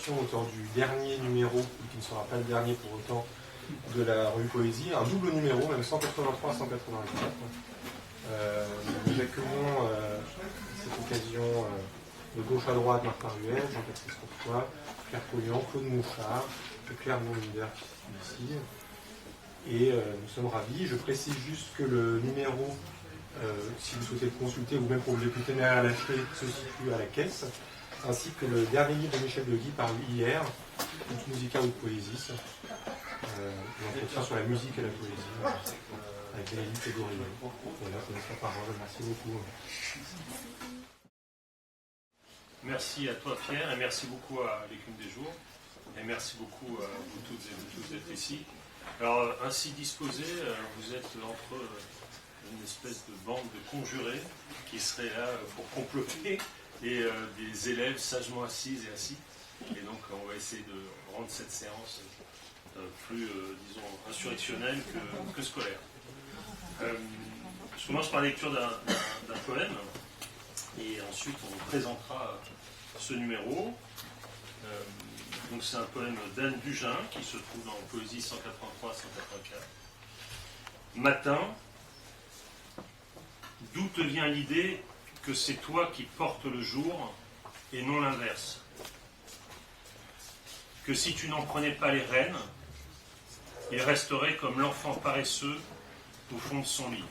présentation, auteur du dernier numéro, qui ne sera pas le dernier pour autant, de la revue Poésie, un double numéro, même 183 184. Nous accueillons cette occasion de gauche à droite Martin Ruel, Jean-Baptiste Courtois, Claire Pollian, Claude Mouchard, Claire Mourinder qui est ici. Et nous sommes ravis. Je précise juste que le numéro, si vous souhaitez le consulter ou même pour l'écouter derrière la clé, se situe à la caisse, ainsi que le dernier livre de Michel Deguy paru hier, Ut musica ut poesis, l'entretien sur la musique et la poésie, avec Élite et Gorille. Voilà, je vous laisse la parole. Merci beaucoup. Merci à toi Pierre, et merci beaucoup à l'Écume des Jours, et merci beaucoup à vous toutes et vous tous d'être ici. Alors, ainsi disposés, vous êtes entre une espèce de bande de conjurés qui seraient là pour comploter, et des élèves sagement assises et assis. Et donc, on va essayer de rendre cette séance plus, disons, insurrectionnelle que scolaire. Je commence par la lecture d'un poème, et ensuite on vous présentera ce numéro. Donc c'est un poème d'Anne Dugin qui se trouve dans Poésie 183-184. Matin, d'où te vient l'idée que c'est toi qui portes le jour et non l'inverse? Que si tu n'en prenais pas les rênes, il resterait comme l'enfant paresseux au fond de son lit.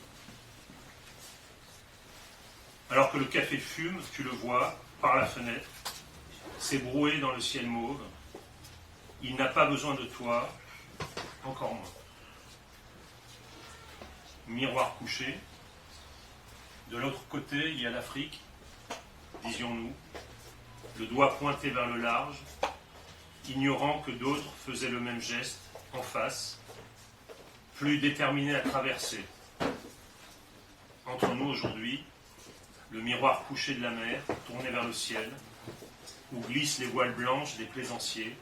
Alors que le café fume, tu le vois, par la fenêtre, s'ébrouer dans le ciel mauve. Il n'a pas besoin de toi, encore moins. Miroir couché. De l'autre côté, il y a l'Afrique, disions-nous, le doigt pointé vers le large, ignorant que d'autres faisaient le même geste, en face, plus déterminés à traverser. Entre nous aujourd'hui, le miroir couché de la mer, tourné vers le ciel, où glissent les voiles blanches des plaisanciers,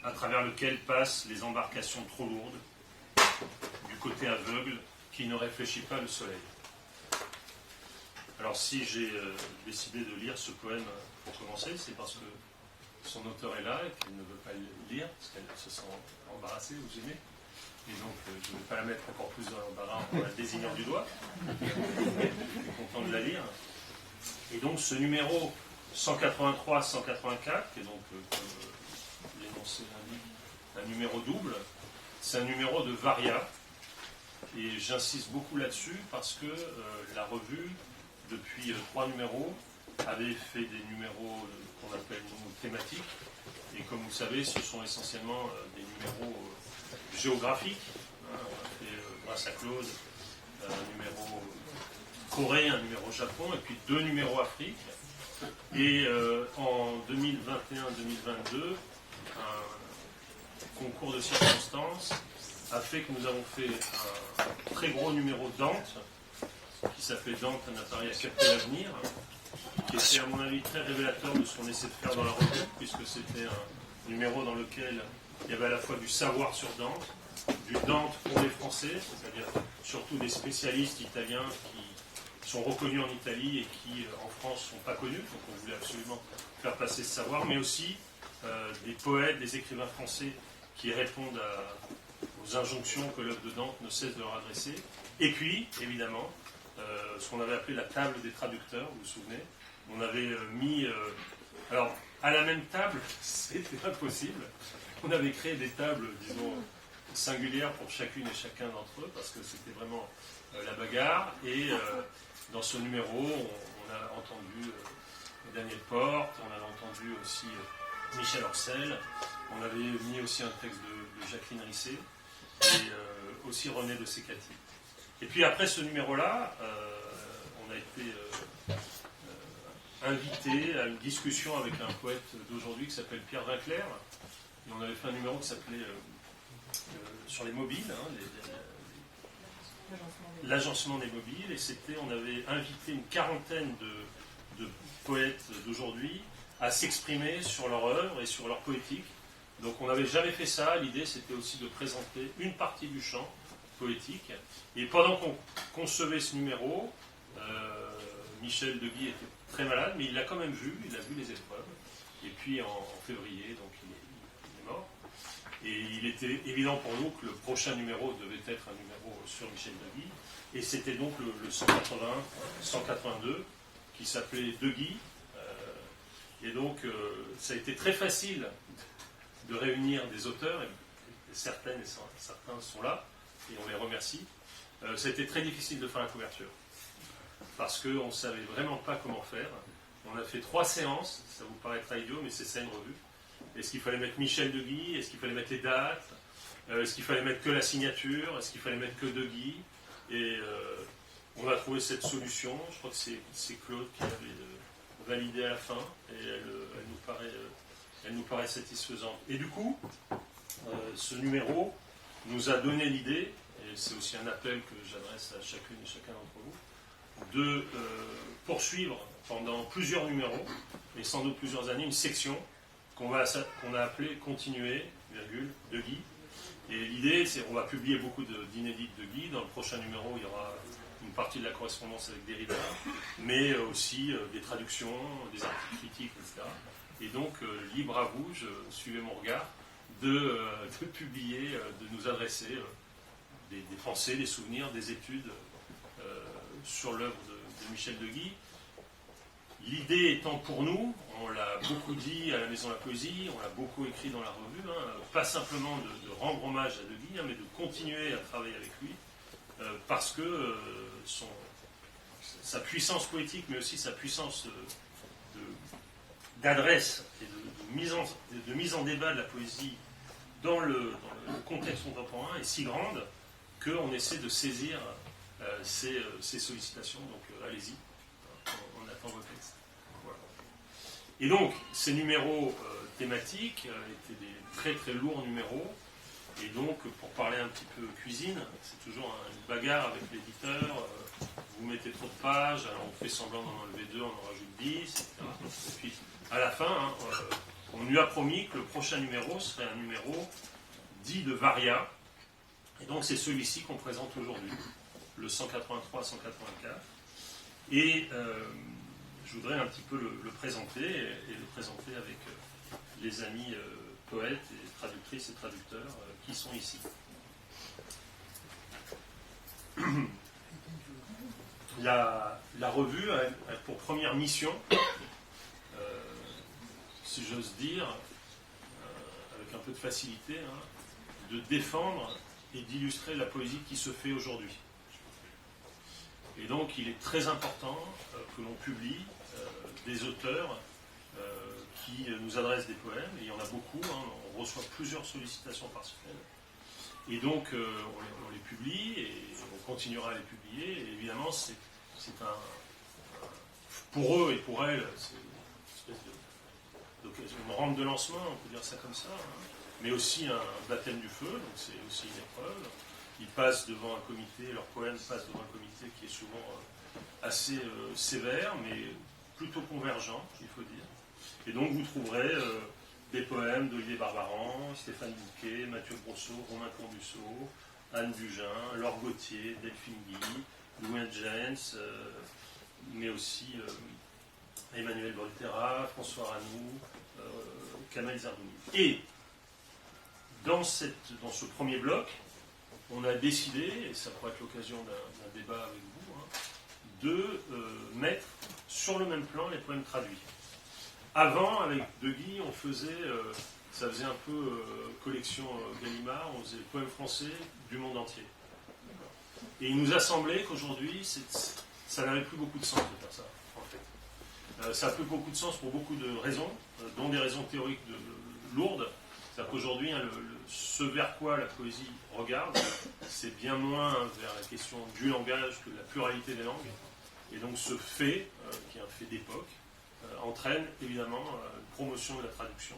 à travers lequel passent les embarcations trop lourdes, du côté aveugle qui ne réfléchit pas le soleil. Alors si j'ai décidé de lire ce poème pour commencer, c'est parce que son auteur est là et qu'elle ne veut pas le lire, parce qu'elle se sent embarrassée ou gênée. Et donc je ne vais pas la mettre encore plus dans l'embarras en la désignant du doigt. Je suis content de la lire. Et donc ce numéro 183-184, qui est donc, comme l'énoncé l'indique, un numéro double, c'est un numéro de Varia. Et j'insiste beaucoup là-dessus parce que la revue, depuis 3 numéros, avait fait des numéros qu'on appelle nous, thématiques. Et comme vous savez, ce sont essentiellement des numéros géographiques. On a fait, grâce à Claude, un numéro Corée, un numéro Japon, et puis 2 numéros Afrique. Et en 2021-2022, un concours de circonstances a fait que nous avons fait un très gros numéro Dante, qui s'appelait Dante, un appareil à capter l'avenir, qui était à mon avis très révélateur de ce qu'on essaie de faire dans la revue, puisque c'était un numéro dans lequel il y avait à la fois du savoir sur Dante, du Dante pour les Français, c'est-à-dire surtout des spécialistes italiens qui sont reconnus en Italie et qui en France ne sont pas connus, donc on voulait absolument faire passer ce savoir, mais aussi des poètes, des écrivains français qui répondent aux injonctions que l'œuvre de Dante ne cesse de leur adresser, et puis, évidemment, ce qu'on avait appelé la table des traducteurs, vous vous souvenez, on avait mis... alors, à la même table, c'était impossible. On avait créé des tables, disons, singulières pour chacune et chacun d'entre eux, parce que c'était vraiment la bagarre. Et dans ce numéro, on a entendu Daniel Porte, on avait entendu aussi Michel Orcel, on avait mis aussi un texte de Jacqueline Risset, et aussi René de Secati. Et puis après ce numéro-là, on a été invité à une discussion avec un poète d'aujourd'hui qui s'appelle Pierre Vinclair. Et on avait fait un numéro qui s'appelait sur les mobiles, l'agencement des mobiles. Et on avait invité une quarantaine de poètes d'aujourd'hui à s'exprimer sur leur œuvre et sur leur poétique. Donc on n'avait jamais fait ça. L'idée, c'était aussi de présenter une partie du chant poétique. Et pendant qu'on concevait ce numéro, Michel Deguy était très malade, mais il l'a quand même vu, il a vu les épreuves. Et puis en février, donc il est mort. Et il était évident pour nous que le prochain numéro devait être un numéro sur Michel Deguy. Et c'était donc le 182 qui s'appelait Deguy. Et donc ça a été très facile de réunir des auteurs, et certaines et certains sont là, et on les remercie. Ça a été très difficile de faire la couverture, parce qu'on ne savait vraiment pas comment faire. On a fait 3 séances, ça vous paraîtra idiot, mais c'est ça une revue. Est-ce qu'il fallait mettre Michel Deguy? Est-ce qu'il fallait mettre les dates? Est-ce qu'il fallait mettre que la signature? Est-ce qu'il fallait mettre que Deguy? Et on a trouvé cette solution. Je crois que c'est Claude qui avait validé à la fin, et elle nous paraît satisfaisante. Et du coup, ce numéro nous a donné l'idée, et c'est aussi un appel que j'adresse à chacune et chacun d'entre vous, de poursuivre pendant plusieurs numéros, et sans doute plusieurs années, une section qu'on a appelée Continuer, Deguy. Et l'idée, c'est qu'on va publier beaucoup d'inédits de Deguy. Dans le prochain numéro, il y aura une partie de la correspondance avec Derrida, mais aussi des traductions, des articles critiques, etc. Et donc, libre à vous, suivez mon regard, de publier, de nous adresser des pensées, des souvenirs, des études sur l'œuvre de Michel Deguy. L'idée étant pour nous, on l'a beaucoup dit à la Maison de la Poésie, on l'a beaucoup écrit dans la revue, pas simplement de rendre hommage à Deguy, mais de continuer à travailler avec lui, parce que sa puissance poétique, mais aussi sa puissance d'adresse et de mise en débat de la poésie dans le contexte contemporain est si grande qu'on essaie de saisir ces sollicitations. Donc allez-y, on attend vos textes. Voilà. Et donc, ces numéros thématiques étaient des très très lourds numéros. Et donc, pour parler un petit peu cuisine, c'est toujours une bagarre avec l'éditeur. Vous mettez trop de pages, alors on fait semblant d'en enlever 2, on en rajoute 10, etc. Et puis, à la fin, on lui a promis que le prochain numéro serait un numéro dit de Varia. Et donc, c'est celui-ci qu'on présente aujourd'hui, le 183-184. Et je voudrais un petit peu le présenter, et le présenter avec les amis poètes et traductrices et traducteurs qui sont ici. La revue a pour première mission, si j'ose dire, avec un peu de facilité, de défendre et d'illustrer la poésie qui se fait aujourd'hui. Et donc il est très important que l'on publie des auteurs qui nous adressent des poèmes, et il y en a beaucoup, on reçoit plusieurs sollicitations par semaine. Et donc on les publie, et on continuera à les publier, et évidemment c'est pour eux et pour elles, c'est une espèce d'occasion, une rampe de lancement, on peut dire ça comme ça, mais aussi un baptême du feu, donc c'est aussi une épreuve. Ils passent devant un comité, leurs poèmes passent devant un comité qui est souvent assez sévère, mais plutôt convergent, il faut dire. Et donc vous trouverez des poèmes d'Olivier Barbaran, Stéphane Bouquet, Mathieu Brosseau, Romain Courbusseau, Anne Bugin, Laure Gauthier, Delphine Guy, Louis Jens, mais aussi Emmanuel Volterra, François Ranou, Kamel Zardouni. Et dans ce premier bloc, on a décidé, et ça pourrait être l'occasion d'un débat avec vous, de mettre sur le même plan les poèmes traduits. Avant, avec Deguy, on faisait, ça faisait un peu collection Gallimard, on faisait les poèmes français du monde entier. Et il nous a semblé qu'aujourd'hui, ça n'avait plus beaucoup de sens de faire ça, en fait. Ça n'a plus beaucoup de sens pour beaucoup de raisons, dont des raisons théoriques lourdes. C'est-à-dire qu'aujourd'hui, ce vers quoi la poésie regarde, c'est bien moins vers la question du langage que de la pluralité des langues. Et donc ce fait, qui est un fait d'époque, entraîne évidemment une promotion de la traduction.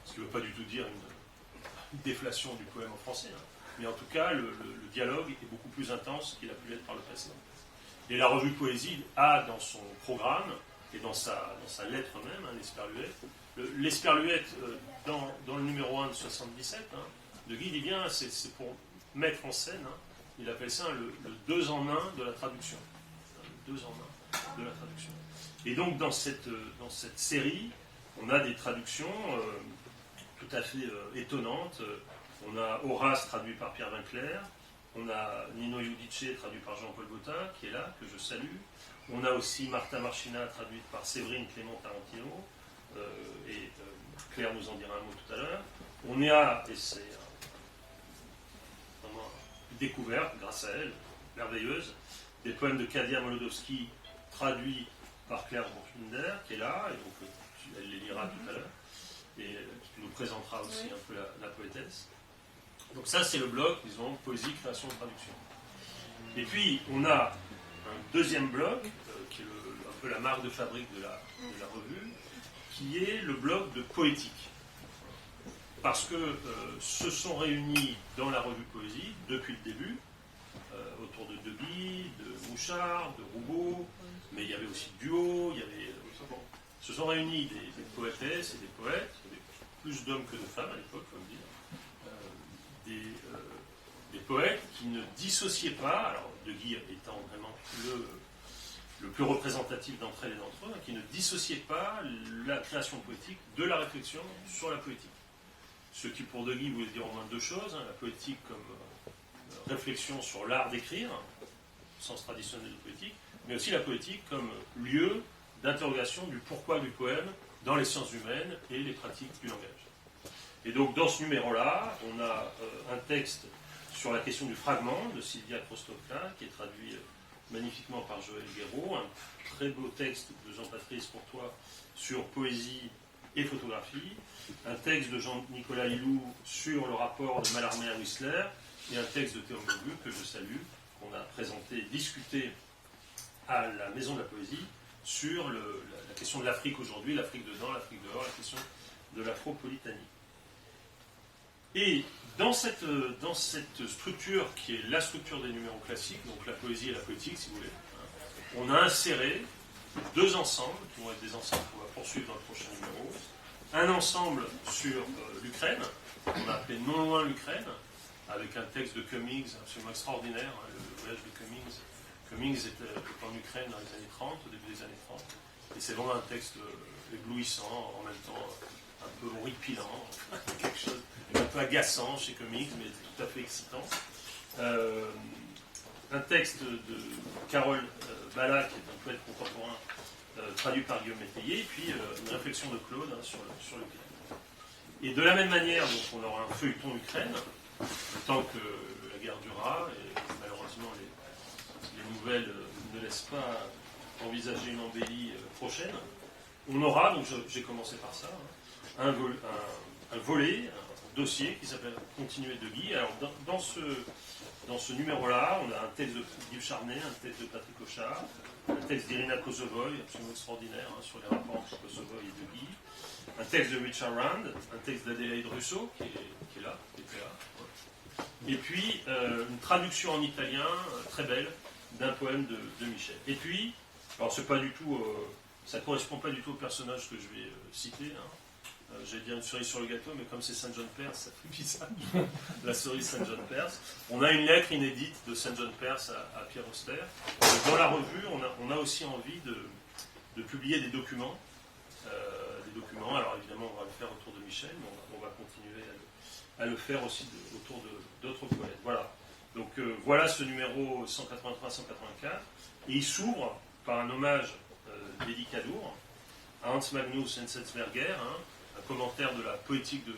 Ce qui ne veut pas du tout dire une déflation du poème en français, mais en tout cas, le dialogue est beaucoup plus intense qu'il a pu l'être par le passé. Et la revue Poésie a dans son programme, et dans sa lettre même, l'Esperluette, l'Esperluette, dans le numéro 1 de 77, Deguy dit bien, c'est pour mettre en scène, il appelle ça le 2 en 1 de la traduction. Le 2 en 1 de la traduction. Et donc dans cette série, on a des traductions tout à fait étonnantes. On a Horace traduit par Pierre Vinclair, on a Nino Giudice traduit par Jean-Paul Botta, qui est là, que je salue. On a aussi Martha Marchina traduite par Séverine Clément Tarantino, et Claire nous en dira un mot tout à l'heure. On a, et c'est vraiment une découverte grâce à elle, merveilleuse, des poèmes de Kadia Molodowski traduits par Claire Bourfinder, qui est là, et donc elle les lira tout à l'heure, et qui nous présentera aussi un peu la poétesse. Donc ça, c'est le bloc, disons, poésie, création, traduction. Et puis, on a un deuxième bloc, qui est un peu la marque de fabrique de la revue, qui est le bloc de poétique. Parce que se sont réunis dans la revue Poésie, depuis le début, autour de Deby, de Mouchard, de Roubaud, mais il y avait aussi Duo, il y avait... se sont réunis des poétesses et des poètes, il y avait plus d'hommes que de femmes à l'époque, il faut le dire, des poètes qui ne dissociaient pas, alors De Guy étant vraiment le plus représentatif d'entre elles et d'entre eux, qui ne dissociaient pas la création poétique de la réflexion sur la poétique. Ce qui pour De Guy voulait dire au moins deux choses, la poétique comme réflexion sur l'art d'écrire, au sens traditionnel de poétique, mais aussi la poétique comme lieu d'interrogation du pourquoi du poème dans les sciences humaines et les pratiques du langage. Et donc dans ce numéro-là, on a un texte sur la question du fragment de Sylvia Krostowka, qui est traduit magnifiquement par Joël Guéraud, un très beau texte de Jean-Patrice pour toi sur poésie et photographie, un texte de Jean-Nicolas Hilou sur le rapport de Mallarmé à Whistler, et un texte de Théo Bogu, que je salue, qu'on a présenté, discuté à la Maison de la Poésie, sur la question de l'Afrique aujourd'hui, l'Afrique dedans, l'Afrique dehors, la question de l'Afropolitanie. Et dans cette structure qui est la structure des numéros classiques, donc la poésie et la poétique, si vous voulez, on a inséré deux ensembles, qui vont être des ensembles qu'on va poursuivre dans le prochain numéro. Un ensemble sur l'Ukraine, qu'on a appelé Non loin l'Ukraine, avec un texte de Cummings absolument extraordinaire, le voyage de Cummings. Cummings était en Ukraine dans les années 30, au début des années 30, et c'est vraiment un texte éblouissant, en même temps un peu horripilant, quelque chose un peu agaçant chez Cummings, mais tout à fait excitant. Un texte de Carole Bala, qui est un poète contemporain, traduit par Guillaume Métayer, et puis une réflexion de Claude sur le piano. Et de la même manière, donc, on aura un feuilleton Ukraine, tant que la guerre durera, et malheureusement les nouvelles ne laissent pas envisager une embellie prochaine. On aura, donc j'ai commencé par ça, un volet, un dossier qui s'appelle Continuer de Guy. Alors dans ce numéro-là, on a un texte de Yves Charnet, un texte de Patrick Auchard, un texte d'Irina Kosovoy, absolument extraordinaire, sur les rapports entre Kosovoy et de Guy, un texte de Richard Rand, un texte d'Adélaïde Russo, qui est là, qui était là, et puis une traduction en italien très belle d'un poème de Michel. Et puis, alors c'est pas du tout, ça ne correspond pas du tout au personnage que je vais citer, j'allais dire une cerise sur le gâteau, mais comme c'est Saint John Perse, ça fait bizarre. La cerise Saint John Perse. On a une lettre inédite de Saint John Perse à Pierre Auster. Dans la revue, on a aussi envie de publier des documents. Alors évidemment, on va le faire autour de Michel, mais on va continuer à le faire aussi autour d'autres poètes. Voilà. Donc voilà ce numéro 183-184. Et il s'ouvre par un hommage d'Élie Cadour à Hans Magnus Enzensberger, un commentaire de la poétique de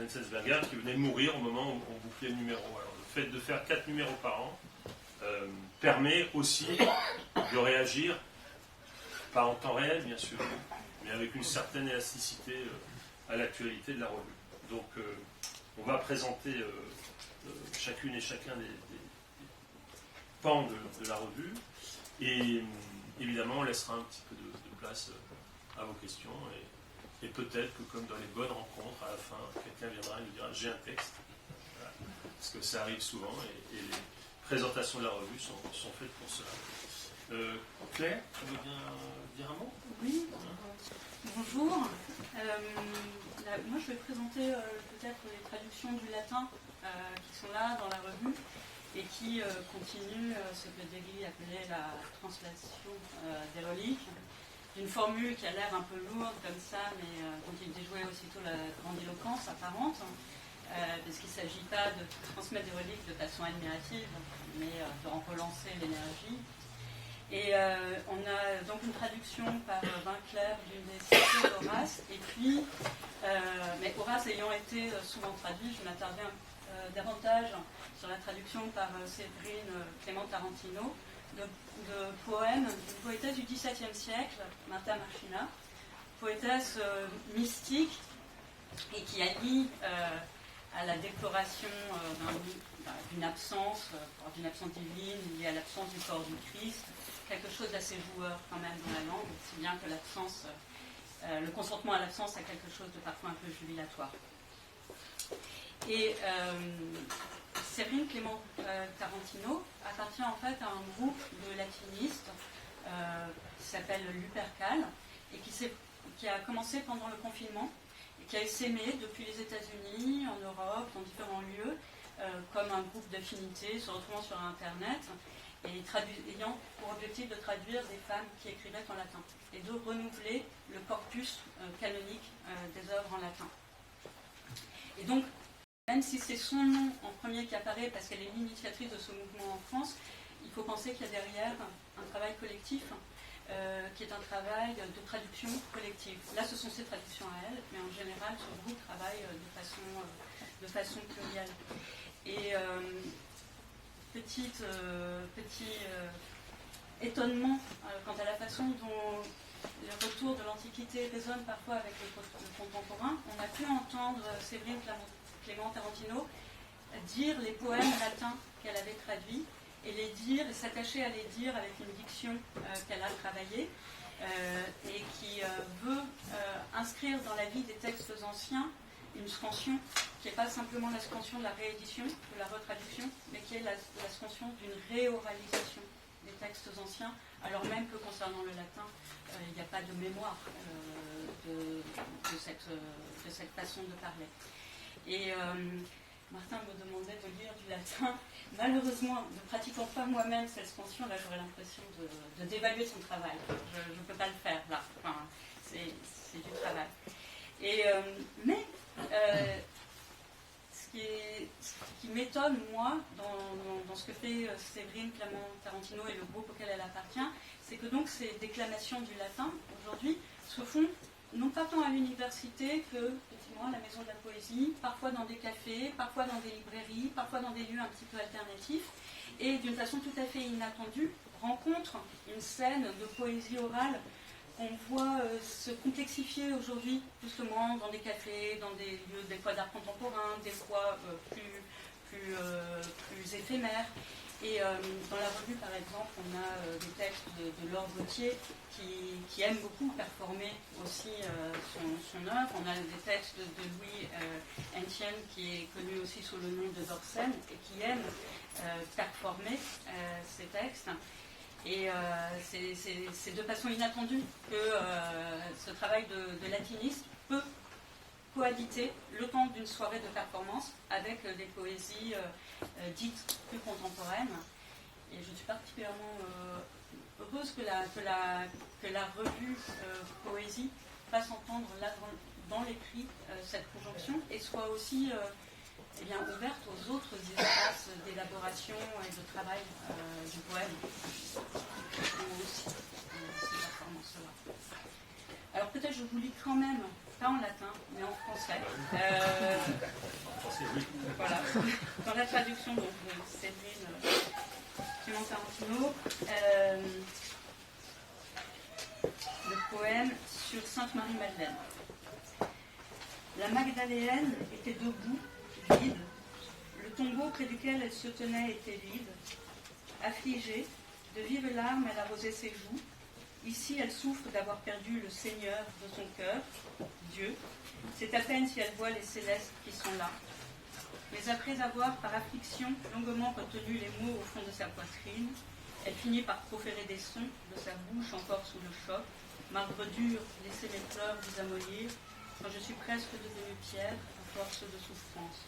Enzensberger, qui venait de mourir au moment où on bouclait le numéro. Alors, le fait de faire 4 numéros par an permet aussi de réagir, pas en temps réel bien sûr, mais avec une certaine élasticité à l'actualité de la revue. Donc on va présenter chacune et chacun des pans de la revue, et évidemment on laissera un petit peu de place à vos questions, et peut-être que comme dans les bonnes rencontres, à la fin, quelqu'un viendra et nous dira « j'ai un texte ». Voilà. Parce que ça arrive souvent, et les présentations de la revue sont faites pour cela. Claire, tu veux bien dire un mot ? Oui, bonjour. Moi je vais présenter peut-être les traductions du latin qui sont là dans la revue et qui continuent ce que Degui appelait la translation des reliques. d'une formule qui a l'air un peu lourde comme ça, mais dont il déjouait aussitôt la grandiloquence apparente, parce qu'il ne s'agit pas de transmettre des reliques de façon admirative, mais d'en relancer l'énergie. Et on a donc une traduction par Vinclair d'une des cités d'Horace, et puis, mais Horace ayant été souvent traduit, je m'attardais davantage sur la traduction par Séverine Clément Tarantino de poèmes d'une poétesse du XVIIe siècle, Martha Marchina, poétesse mystique et qui allie à la déploration d'une absence divine liée à l'absence du corps du Christ, quelque chose d'assez joueur quand même dans la langue, si bien que l'absence, le consentement à l'absence a quelque chose de parfois un peu jubilatoire. Et Séverine Clément Tarantino appartient en fait à un groupe de latinistes qui s'appelle Lupercal et qui a commencé pendant le confinement et qui a essaimé depuis les États-Unis, en Europe, dans différents lieux, comme un groupe d'affinité se retrouvant sur Internet et ayant pour objectif de traduire des femmes qui écrivaient en latin et de renouveler le corpus canonique des œuvres en latin. Et donc, même si c'est son nom en premier qui apparaît parce qu'elle est l'initiatrice de ce mouvement en France, il faut penser qu'il y a derrière un travail collectif qui est un travail de traduction collective. Là, ce sont ses traductions à elle, mais en général, ce groupe travaille de façon plurielle. Et petit étonnement quant à la façon dont le retour de l'Antiquité résonne parfois avec le contemporain. On a pu entendre Séverine Clément Tarantino dire les poèmes latins qu'elle avait traduits et les dire, et s'attacher à les dire avec une diction qu'elle a travaillée et qui veut inscrire dans la vie des textes anciens une scansion qui n'est pas simplement la scansion de la réédition, de la retraduction, mais qui est la scansion d'une réoralisation des textes anciens, alors même que concernant le latin, il n'y a pas de mémoire de cette façon de parler. Et Martin me demandait de lire du latin. Malheureusement, ne pratiquant pas moi-même cette scansion, là j'aurais l'impression de dévaluer son travail. Je ne peux pas le faire là. Enfin, c'est du travail. Et, mais ce qui m'étonne, moi, dans ce que fait Séverine Clément Tarantino et le groupe auquel elle appartient, c'est que donc ces déclamations du latin, aujourd'hui, se font non pas tant à l'université que, effectivement, à la Maison de la Poésie, parfois dans des cafés, parfois dans des librairies, parfois dans des lieux un petit peu alternatifs, et d'une façon tout à fait inattendue, rencontre une scène de poésie orale qu'on voit se complexifier aujourd'hui, justement, dans des cafés, dans des lieux des fois d'art contemporain, des fois plus éphémères. Et dans la revue, par exemple, on a des textes de Laure Gauthier qui aime beaucoup performer aussi son œuvre. On a des textes de Louis Etienne, qui est connu aussi sous le nom de Dorsen, et qui aime performer ces textes. Et c'est de façon inattendue que ce travail de latiniste peut cohabiter le temps d'une soirée de performance avec des poésies dites plus contemporaines. Et je suis particulièrement heureuse que la revue Poésie fasse entendre là dans l'écrit cette conjonction et soit aussi ouverte aux autres espaces d'élaboration et de travail du poème, ou aussi ces performances-là. Alors peut-être je vous lis quand même, pas en latin, mais en français. Voilà. Dans la traduction donc, de Séverine Clément Tarantino, le poème sur Sainte Marie-Madeleine. La Magdaléenne était debout, vide. Le tombeau près duquel elle se tenait était vide. Affligée, de vives larmes, elle arrosait ses joues. Ici, elle souffre d'avoir perdu le Seigneur de son cœur, Dieu. C'est à peine si elle voit les célestes qui sont là. Mais après avoir, par affliction, longuement retenu les mots au fond de sa poitrine, elle finit par proférer des sons de sa bouche encore sous le choc. Marbre dur, laissez mes pleurs vous amollir, quand je suis presque devenue pierre à force de souffrance.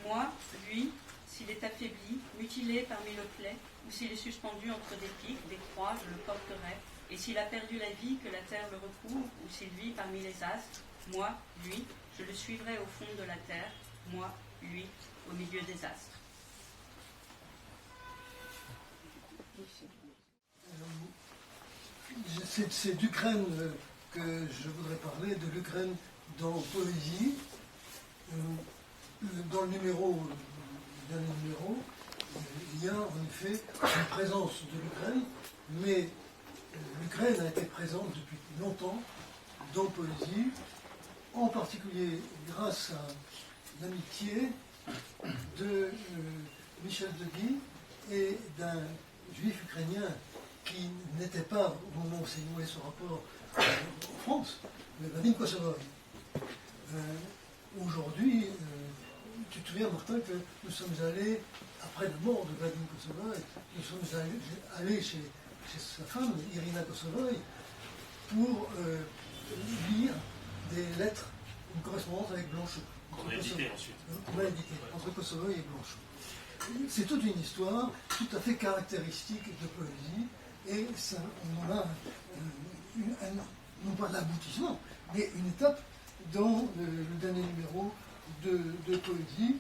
Moi, lui, s'il est affaibli, mutilé parmi le plaid, ou s'il est suspendu entre des pics, des croix, je le porterai, Et s'il a perdu la vie, que la terre le recouvre, ou s'il vit parmi les astres, moi, lui, je le suivrai au fond de la terre, moi, lui, au milieu des astres. C'est d'Ukraine que je voudrais parler, de l'Ukraine dans Poésie. Dans le dernier numéro, il y a en effet une présence de l'Ukraine, mais l'Ukraine a été présente depuis longtemps dans Poésie, en particulier grâce à l'amitié de Michel Deguy et d'un juif ukrainien qui n'était pas, au moment où s'est noué ce rapport, en France, mais Vadim Kosovoï. Aujourd'hui, tu te souviens, Martin, que nous sommes allés, après la mort de Vadim Kosovoï, nous sommes allés chez sa femme, Irina Kosovoï, pour lire des lettres, une correspondance avec Blanchot. On a édité ensuite. On a édité, entre Kosovoï et Blanchot. C'est toute une histoire tout à fait caractéristique de poésie, et ça, on en a, non pas l'aboutissement, mais une étape dans le dernier numéro de Poésie,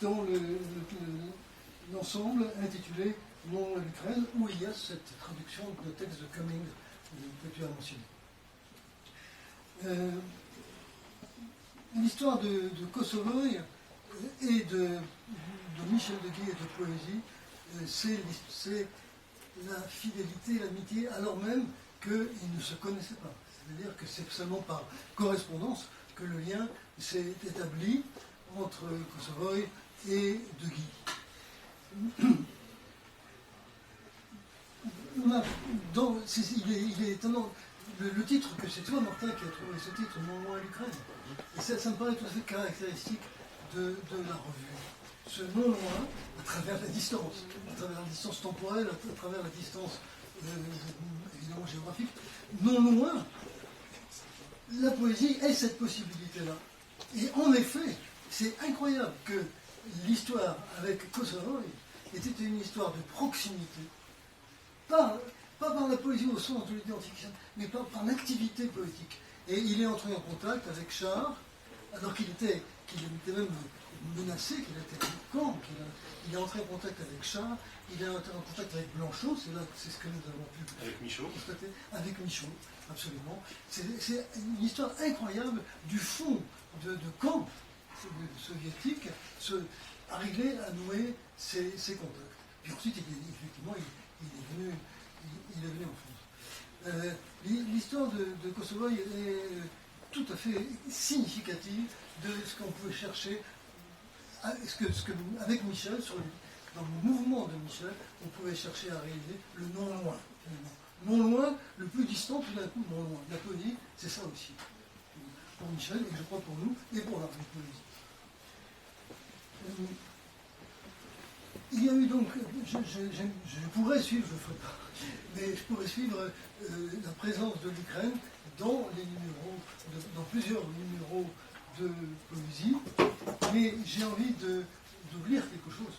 dans l'ensemble intitulé Non à l'Ukraine, où il y a cette traduction de texte de Cummings que tu as mentionné. L'histoire de Kosovoï et de Michel Deguy et de Poésie, c'est la fidélité, l'amitié, alors même qu'ils ne se connaissaient pas. C'est-à-dire que c'est seulement par correspondance que le lien s'est établi entre Kosovoï et Deguy. Il est étonnant. Le titre que c'est toi, Martin, qui a trouvé ce titre, Non loin à l'Ukraine. Et ça me paraît tout à fait caractéristique de la revue. Ce non loin, à travers la distance temporelle, à travers la distance évidemment géographique, non loin, la poésie est cette possibilité-là. Et en effet, c'est incroyable que l'histoire avec Kosovoï était une histoire de proximité, pas par la poésie au sens de l'identification, mais par l'activité poétique. Et il est entré en contact avec Char, alors qu'il était même menacé, qu'il était camp, il est entré en contact avec Char, il est entré en contact avec Blanchot, c'est ce que nous avons pu constater, avec Michaud, absolument. C'est une histoire incroyable du fond de camp soviétique, arriver à nouer ces contacts. Puis ensuite, effectivement, il est venu en France. L'histoire de Kosovo est tout à fait significative de ce qu'on pouvait chercher, avec Michel, dans le mouvement de Michel, on pouvait chercher à réaliser le non-loin. Non loin, le plus distant, tout d'un coup, non loin. La poésie, c'est ça aussi. Pour Michel, et je crois pour nous, et pour la poésie. Il y a eu donc, je pourrais suivre, je ne le ferai pas, mais je pourrais suivre la présence de l'Ukraine dans les numéros, dans plusieurs numéros de poésie, mais j'ai envie de lire quelque chose,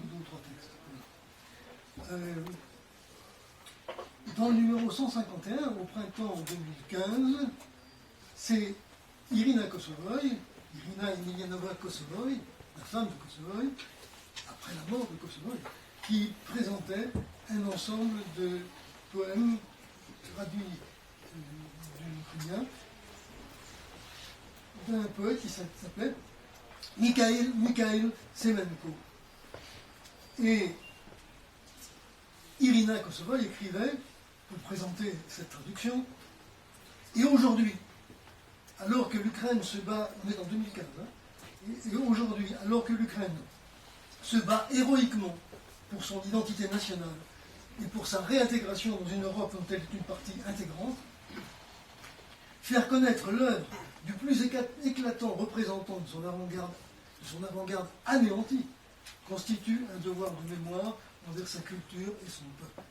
deux ou trois textes. Dans le numéro 151, au printemps 2015, c'est Irina Kosovoï, Irina Emilianova Kosovoï, la femme de Kosovoï, après la mort de Kosovoï, qui présentait un ensemble de poèmes traduits du ukrainien d'un poète qui s'appelait Mikhail Semenko. Et Irina Kosovoï écrivait, pour présenter cette traduction, et aujourd'hui, alors que l'Ukraine se bat, on est en 2015, et aujourd'hui, alors que l'Ukraine se bat héroïquement pour son identité nationale et pour sa réintégration dans une Europe dont elle est une partie intégrante, faire connaître l'œuvre du plus éclatant représentant de son avant-garde anéantie, constitue un devoir de mémoire envers sa culture et son peuple.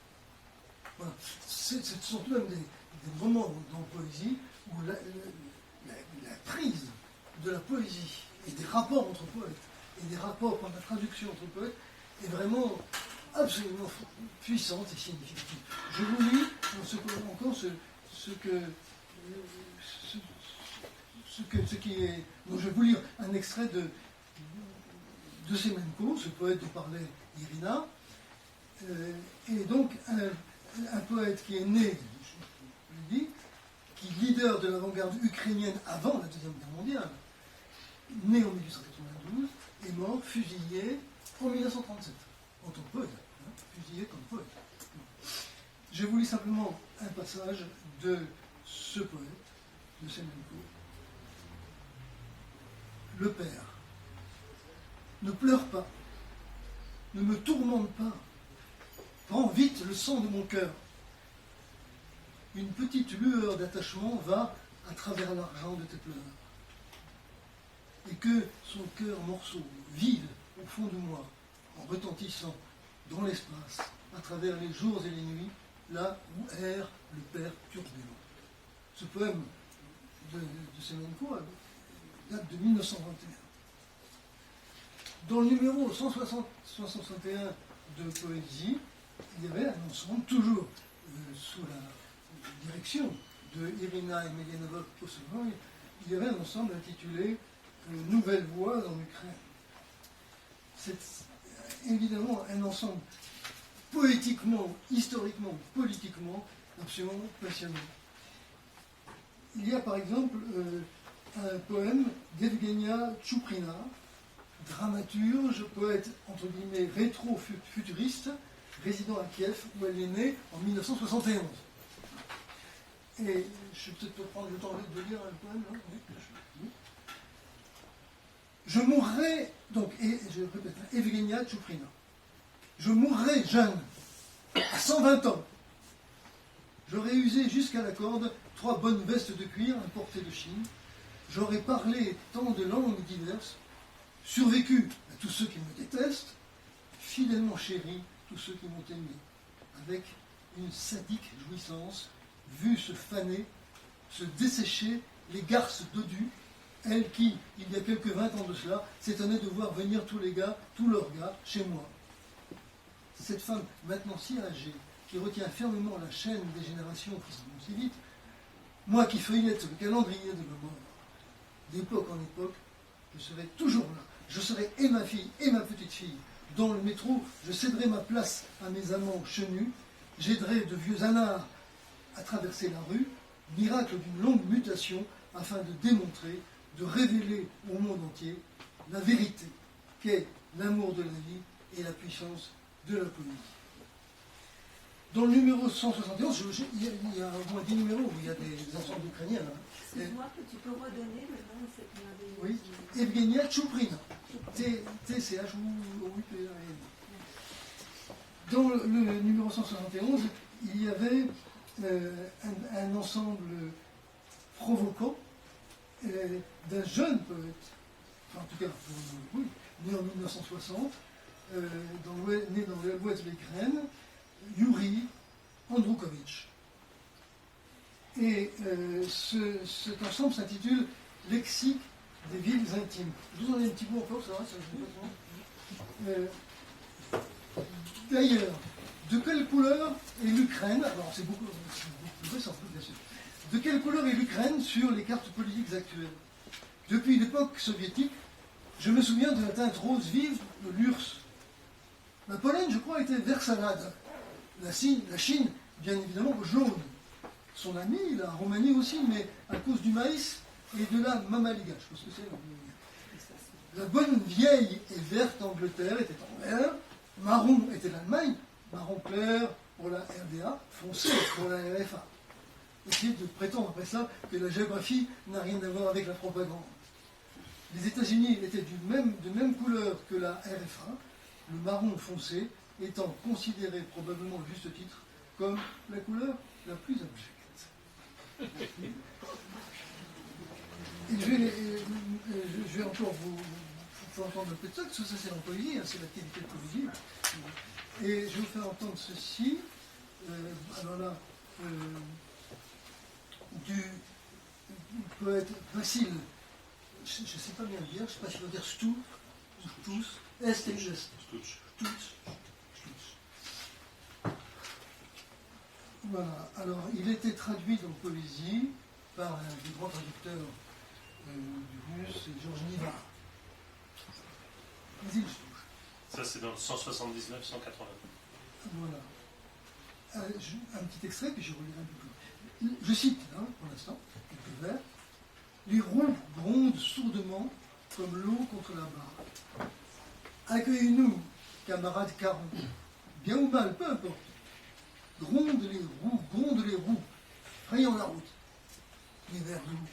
Voilà. Ce sont tout de même des moments dans la poésie où la prise de la poésie et des rapports entre poètes et des rapports par la traduction entre poètes est vraiment absolument puissante et significative. Je vous lis encore donc je vais vous lire un extrait de Semenko, ce poète dont parlait Irina, et donc un poète qui est né, je l'ai dit, qui est leader de l'avant-garde ukrainienne avant la Deuxième Guerre mondiale, né en 1892, est mort fusillé en 1937, en tant que poète, fusillé comme poète. Je vous lis simplement un passage de ce poète, de Semenko. Le père, ne pleure pas, ne me tourmente pas, prends vite le sang de mon cœur. Une petite lueur d'attachement va à travers l'argent de tes pleurs. Et que son cœur morceau vide au fond de moi, en retentissant dans l'espace, à travers les jours et les nuits, là où erre le père turbulent. Ce poème de Semenko date de 1921. Dans le numéro 161 de Poésie, il y avait un ensemble, toujours sous la direction de Irina Emelianova-Kosovo, il y avait un ensemble intitulé Nouvelle voie dans l'Ukraine. C'est évidemment un ensemble poétiquement, historiquement, politiquement, absolument passionnant. Il y a par exemple un poème d'Evgenia Tchouprina, dramaturge, poète entre guillemets rétro-futuriste, résident à Kiev, où elle est née en 1971. Et je vais peut-être prendre le temps de lire un poème, là. Oui. Je mourrai, donc, et je répète, Evgenia Tchouprina. Je mourrai jeune, à 120 ans. J'aurais usé jusqu'à la corde 3 bonnes vestes de cuir importées de Chine. J'aurais parlé tant de langues diverses, survécu à tous ceux qui me détestent, fidèlement chéri tous ceux qui m'ont aimé, avec une sadique jouissance, vu se faner, se dessécher les garces dodus, elle qui, il y a quelques 20 ans de cela, s'étonnait de voir venir tous leurs gars, chez moi. Cette femme, maintenant si âgée, qui retient fermement la chaîne des générations qui s'en vont si vite, moi qui feuillette le calendrier de la mort, d'époque en époque, je serai toujours là. Je serai et ma fille et ma petite-fille. Dans le métro, je céderai ma place à mes amants chenus, j'aiderai de vieux anards à traverser la rue, miracle d'une longue mutation, afin de démontrer, de révéler au monde entier la vérité, qu'est l'amour de la vie et la puissance de la poésie. Dans le numéro 171, il y a au moins 10 numéros où il y a des ensembles ukrainiens. Excuse-moi, tu peux redonner le nom de cette merveilleuse... Oui, Evgenia Tchouprina. T-C-H-O-U-P-A-N. Dans le numéro 171, il y avait un ensemble provocant d'un jeune poète, enfin, en tout cas, oui, né en 1960, né dans l'ouest de l'Ukraine, Yuri Androukovitch. Et cet ensemble s'intitule Lexique des villes intimes. Je vous en ai un petit mot encore, ça va, ça je ne sais pas. D'ailleurs, de quelle couleur est l'Ukraine? Alors c'est beaucoup plus récent, bien sûr. De quelle couleur est l'Ukraine sur les cartes politiques actuelles? Depuis l'époque soviétique, je me souviens de la teinte rose vive de l'URSS. La Pologne, je crois, était vert salade. La Chine, bien évidemment, jaune. Son ami, la Roumanie aussi, mais à cause du maïs et de la mamaliga. Je pense que c'est la mamaliga. La bonne vieille et verte Angleterre était en vert. Marron était l'Allemagne. Marron clair pour la RDA, foncé pour la RFA. Essayer de prétendre après ça que la géographie n'a rien à voir avec la propagande. Les États-Unis étaient de même couleur que la RFA, le marron foncé étant considéré probablement à juste titre comme la couleur la plus abjecte. Et je vais encore vous entendre un peu de ça, parce que ça c'est en poésie, c'est l'activité de poésie. Et je vais vous faire entendre ceci. Alors là, du poète Vassil, je ne sais pas bien le dire, je ne sais pas s'il va dire Stouch ou Stouch, Stouch. Voilà, alors il était traduit en poésie par un des grands traducteurs du russe, Georges Nivard. Mais il change. Ça, c'est dans le 179-180. Voilà. Un petit extrait, puis je relirai un peu plus. Je cite, hein, pour l'instant, quelques vers. Les roues grondent sourdement comme l'eau contre la barre. Accueillez-nous, camarades carons, bien ou mal, peu importe. Grondent les roues, frayant la route. Les vers de loup.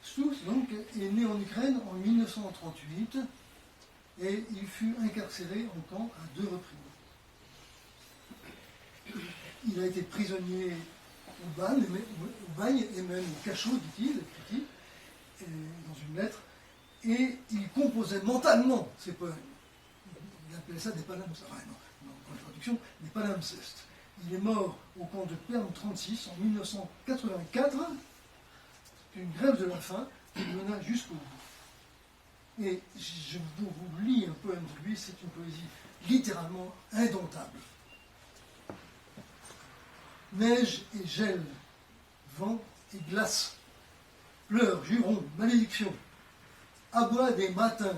Stous, donc, est né en Ukraine en 1938 et il fut incarcéré en camp à 2 reprises. Il a été prisonnier au bagne et même au cachot, dit-il, écrit-il, dans une lettre, et il composait mentalement ses poèmes. Il appelait ça des palimpsestes. Enfin, non, dans la traduction, des palimpsestes. Il est mort au camp de Perm 36 en 1984, une grève de la faim qui le mena jusqu'au bout. Et je vous lis un poème de lui, c'est une poésie littéralement indomptable. Neige et gel, vent et glace, pleurs, jurons, malédictions, abois des matins,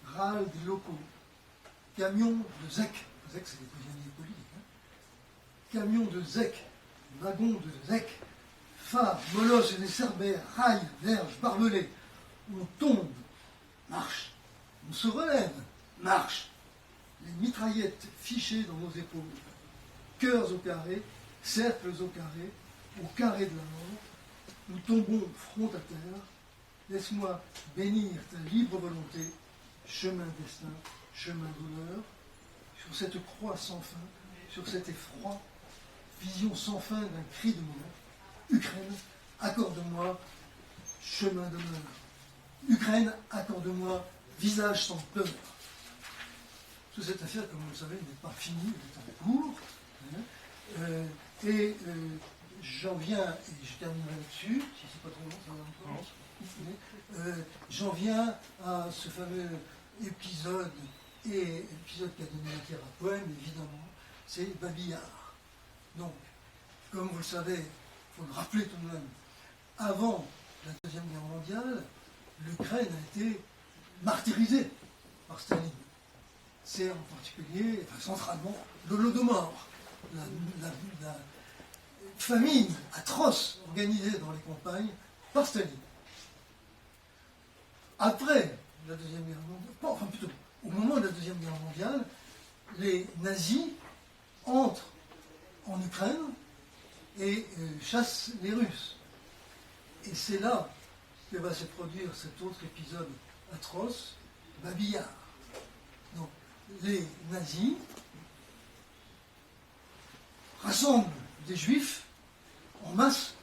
râle des locaux, camions de zec, zec c'est des prisonniers politiques, hein. Camions de zec, wagons de zec, phares, molosses et des cerbères, rails, verges, barbelés, on tombe, marche, on se relève, marche, les mitraillettes fichées dans nos épaules, cœurs au carré, cercles au carré de la mort, nous tombons front à terre, laisse-moi bénir ta libre volonté, chemin destin, chemin d'honneur, sur cette croix sans fin, sur cet effroi, vision sans fin d'un cri de mort, Ukraine, accorde-moi chemin d'honneur, Ukraine, accorde-moi visage sans peur. Toute cette affaire, comme vous le savez, n'est pas finie, elle est en cours. J'en viens, et je terminerai là-dessus, si c'est pas trop long, ça va encore. J'en viens à ce fameux épisode qui a donné matière à poème, évidemment, c'est Babillard. Donc, comme vous le savez, il faut le rappeler tout de même, avant la Deuxième Guerre mondiale, l'Ukraine a été martyrisée par Staline. C'est en particulier, enfin, centralement, l'Holodomor, la famine atroce organisée dans les campagnes par Staline. Après la Deuxième Guerre mondiale, enfin plutôt, au moment de la Deuxième Guerre mondiale, les nazis entrent en Ukraine et chassent les Russes. Et c'est là que va se produire cet autre épisode atroce, Babillard. Donc, les nazis rassemblent des juifs en masse,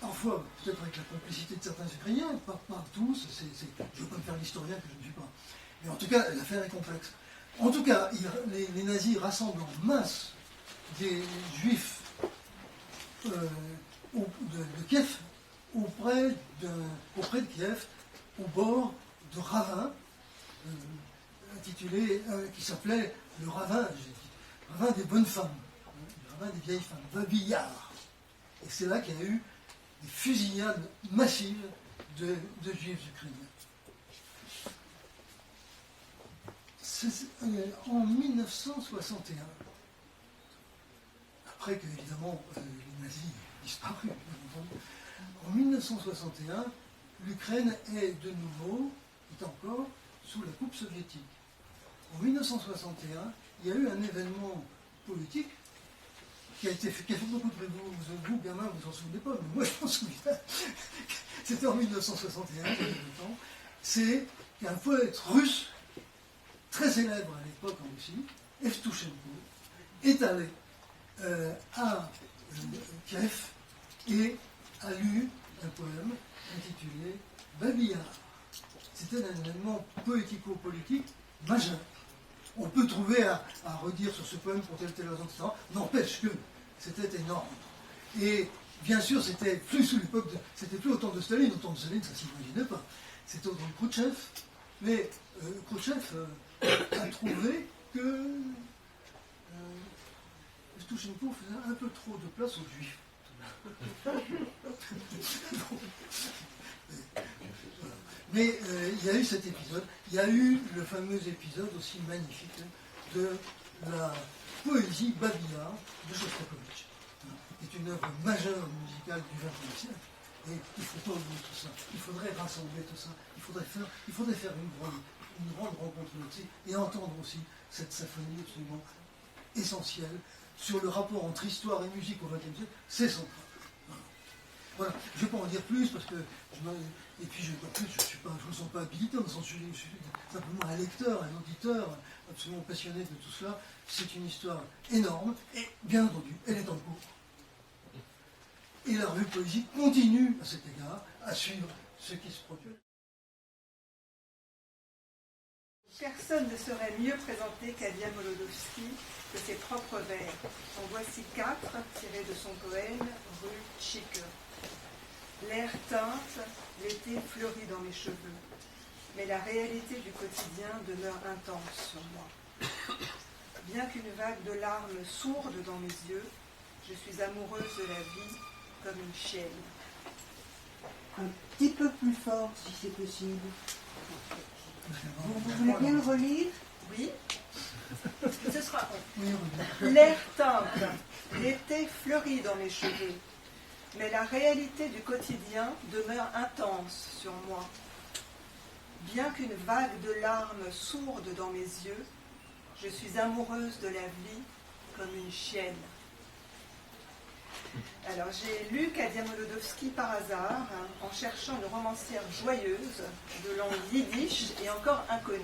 parfois peut-être avec la complicité de certains Ukrainiens, pas tous, je ne veux pas me faire l'historien que je ne suis pas. Mais en tout cas, l'affaire est complexe. En tout cas, les nazis rassemblent en masse des juifs de Kiev auprès de Kiev, au bord de ravins, qui s'appelait le ravin des bonnes femmes, le ravin des vieilles femmes, Babillard. Et c'est là qu'il y a eu des fusillades massives de juifs ukrainiens. En 1961, après que, évidemment, les nazis disparus, bien entendu, en 1961, l'Ukraine est encore sous la coupe soviétique. En 1961, il y a eu un événement politique qui a fait beaucoup de bruit. Vous, gamins, vous en souvenez pas, mais moi je m'en souviens. C'était en 1961, il y a longtemps. C'est qu'un poète russe, très célèbre à l'époque en Russie, Evtushenko, est allé à Kiev et a lu un poème intitulé Babillard. C'était un événement poético-politique majeur. On peut trouver à redire sur ce poème pour telle raison, etc. N'empêche que c'était énorme. Et bien sûr, c'était plus au temps de Staline. Au temps de Staline, ça ne s'imaginait pas. C'était au temps de Khrouchtchev. Mais Khrouchtchev a trouvé que Evtuchenko faisait un peu trop de place aux juifs. Mais il y a eu cet épisode, il y a eu le fameux épisode aussi magnifique de la poésie babillarde de Shostakovich, qui est une œuvre majeure musicale du XXe siècle. Et il ne faut pas oublier tout ça, il faudrait rassembler tout ça, il faudrait faire une grande rencontre là-dessus et entendre aussi cette symphonie absolument essentielle sur le rapport entre histoire et musique au XXe siècle, c'est central. Voilà, je ne vais pas en dire plus parce que et puis je ne me sens pas habilité dans son sujet, je suis simplement un lecteur, un auditeur absolument passionné de tout cela. C'est une histoire énorme et bien entendu, elle est en cours. Et la revue Poésie continue à cet égard à suivre ce qui se produit. Personne ne saurait mieux présenter Kadia Molodowski que ses propres vers. En voici 4 tirés de son poème Rue Chique. L'air teinte, l'été fleurit dans mes cheveux, mais la réalité du quotidien demeure intense sur moi. Bien qu'une vague de larmes sourde dans mes yeux, je suis amoureuse de la vie comme une chienne. Un petit peu plus fort, si c'est possible. Vous voulez bien le relire? Oui. Ce sera L'air teinte, l'été fleurit dans mes cheveux, mais la réalité du quotidien demeure intense sur moi. Bien qu'une vague de larmes sourde dans mes yeux, je suis amoureuse de la vie comme une chienne. Alors j'ai lu Kadia Molodowski par hasard, en cherchant une romancière joyeuse, de langue yiddish et encore inconnue.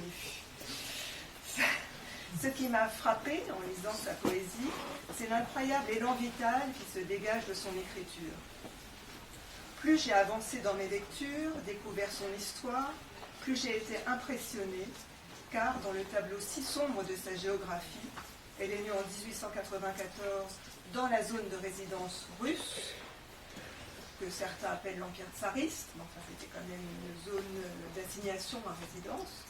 Ce qui m'a frappé en lisant sa poésie, c'est l'incroyable élan vital qui se dégage de son écriture. Plus j'ai avancé dans mes lectures, découvert son histoire, plus j'ai été impressionnée, car dans le tableau si sombre de sa géographie, elle est née en 1894 dans la zone de résidence russe, que certains appellent l'Empire tsariste, mais enfin c'était quand même une zone d'assignation à résidence.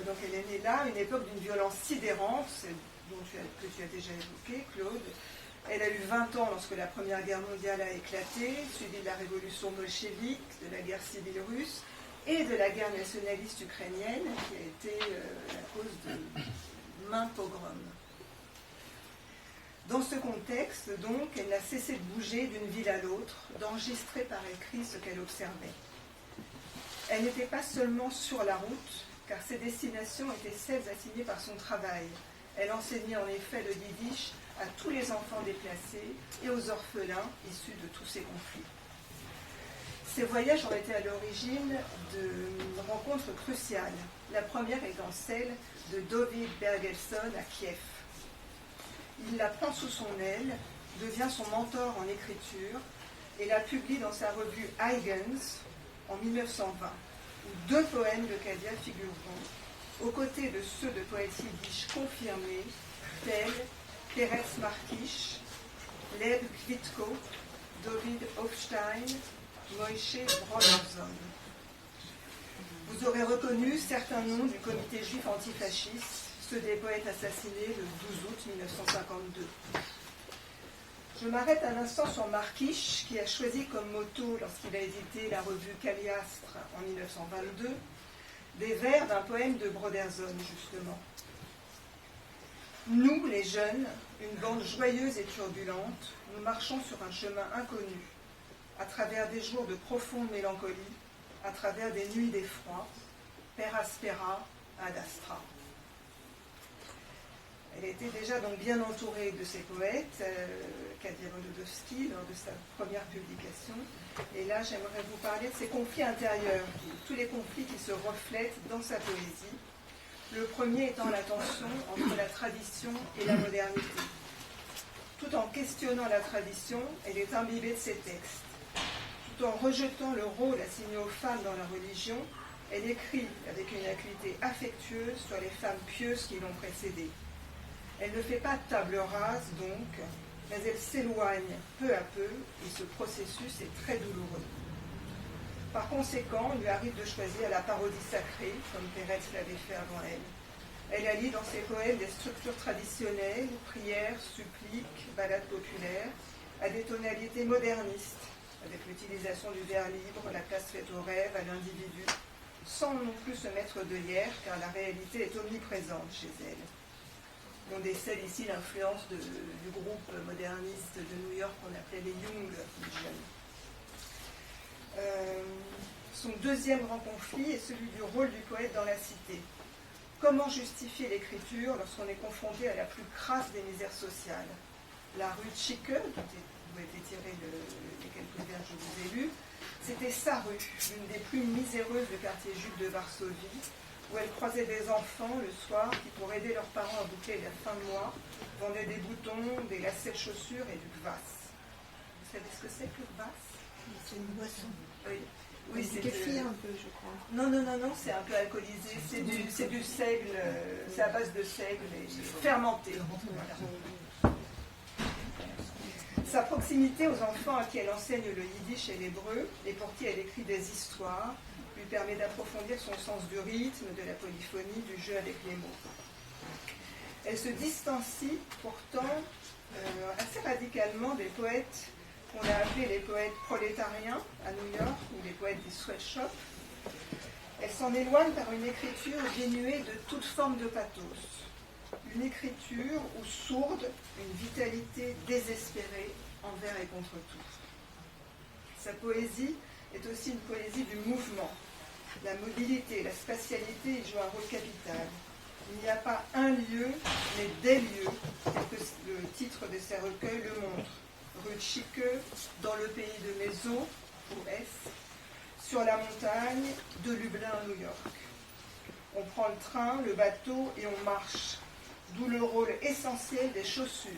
Donc elle est née là, à une époque d'une violence sidérante, que tu as déjà évoqué, Claude. Elle a eu 20 ans lorsque la Première Guerre mondiale a éclaté, suivie de la révolution bolchevique, de la guerre civile russe et de la guerre nationaliste ukrainienne, qui a été la cause de maints pogroms. Dans ce contexte, donc, elle n'a cessé de bouger d'une ville à l'autre, d'enregistrer par écrit ce qu'elle observait. Elle n'était pas seulement sur la route, car ses destinations étaient celles assignées par son travail. Elle enseignait en effet le yiddish à tous les enfants déplacés et aux orphelins issus de tous ces conflits. Ces voyages ont été à l'origine de rencontres cruciales, la première étant celle de David Bergelson à Kiev. Il la prend sous son aile, devient son mentor en écriture et la publie dans sa revue Eigens en 1920, où 2 poèmes de Kadia figureront, aux côtés de ceux de poètes yiddish confirmés, tels Peretz Markish, Lev Kvitko, David Hofstein, Moïse Broderson. Vous aurez reconnu certains noms du comité juif antifasciste, ceux des poètes assassinés le 12 août 1952. Je m'arrête un instant sur Markish, qui a choisi comme motto, lorsqu'il a édité la revue Kaliastre en 1922, des vers d'un poème de Broderson, justement. Nous, les jeunes, une bande joyeuse et turbulente, nous marchons sur un chemin inconnu, à travers des jours de profonde mélancolie, à travers des nuits d'effroi, per aspera ad astra. Elle était déjà donc bien entourée de ses poètes, Kadia Molodowski, lors de sa première publication. Et là, j'aimerais vous parler de ses conflits intérieurs, tous les conflits qui se reflètent dans sa poésie. Le premier étant la tension entre la tradition et la modernité. Tout en questionnant la tradition, elle est imbibée de ses textes. Tout en rejetant le rôle assigné aux femmes dans la religion, elle écrit avec une acuité affectueuse sur les femmes pieuses qui l'ont précédée. Elle ne fait pas table rase, donc, mais elle s'éloigne peu à peu, et ce processus est très douloureux. Par conséquent, il lui arrive de choisir la parodie sacrée, comme Peretz l'avait fait avant elle. Elle allie dans ses poèmes des structures traditionnelles, prières, suppliques, ballades populaires, à des tonalités modernistes, avec l'utilisation du vers libre, la place faite au rêve, à l'individu, sans non plus se mettre de hier, car la réalité est omniprésente chez elle. On décèle ici l'influence du groupe moderniste de New York qu'on appelait les Young Vision. Son deuxième grand conflit est celui du rôle du poète dans la cité. Comment justifier l'écriture lorsqu'on est confronté à la plus crasse des misères sociales? La rue Tchike, d'où étaient tirés les quelques vers que je vous ai lus, c'était sa rue, l'une des plus miséreuses du quartier juif de Varsovie, où elle croisait des enfants le soir qui, pour aider leurs parents à boucler la fin de mois, vendaient des boutons, des lacets de chaussures et du kvass. Vous savez ce que c'est que le kvass? C'est une boisson. Oui. Oui, c'est du kéfir un peu, je crois. Non, c'est un peu alcoolisé. C'est du seigle, c'est à base de seigle et fermenté. Voilà. Sa proximité aux enfants à qui elle enseigne le yiddish et l'hébreu, et pour qui elle écrit des histoires, lui permet d'approfondir son sens du rythme, de la polyphonie, du jeu avec les mots. Elle se distancie pourtant assez radicalement des poètes qu'on a appelés les poètes prolétariens à New York, ou les poètes des sweatshops. Elle s'en éloigne par une écriture dénuée de toute forme de pathos. Une écriture où sourde une vitalité désespérée envers et contre tout. Sa poésie est aussi une poésie du mouvement. La mobilité, la spatialité y jouent un rôle capital. Il n'y a pas un lieu, mais des lieux, tel que le titre de ses recueils le montre. Rue Tchike, dans le pays de Mezo, au S, sur la montagne, de Lublin à New York. On prend le train, le bateau et on marche, d'où le rôle essentiel des chaussures.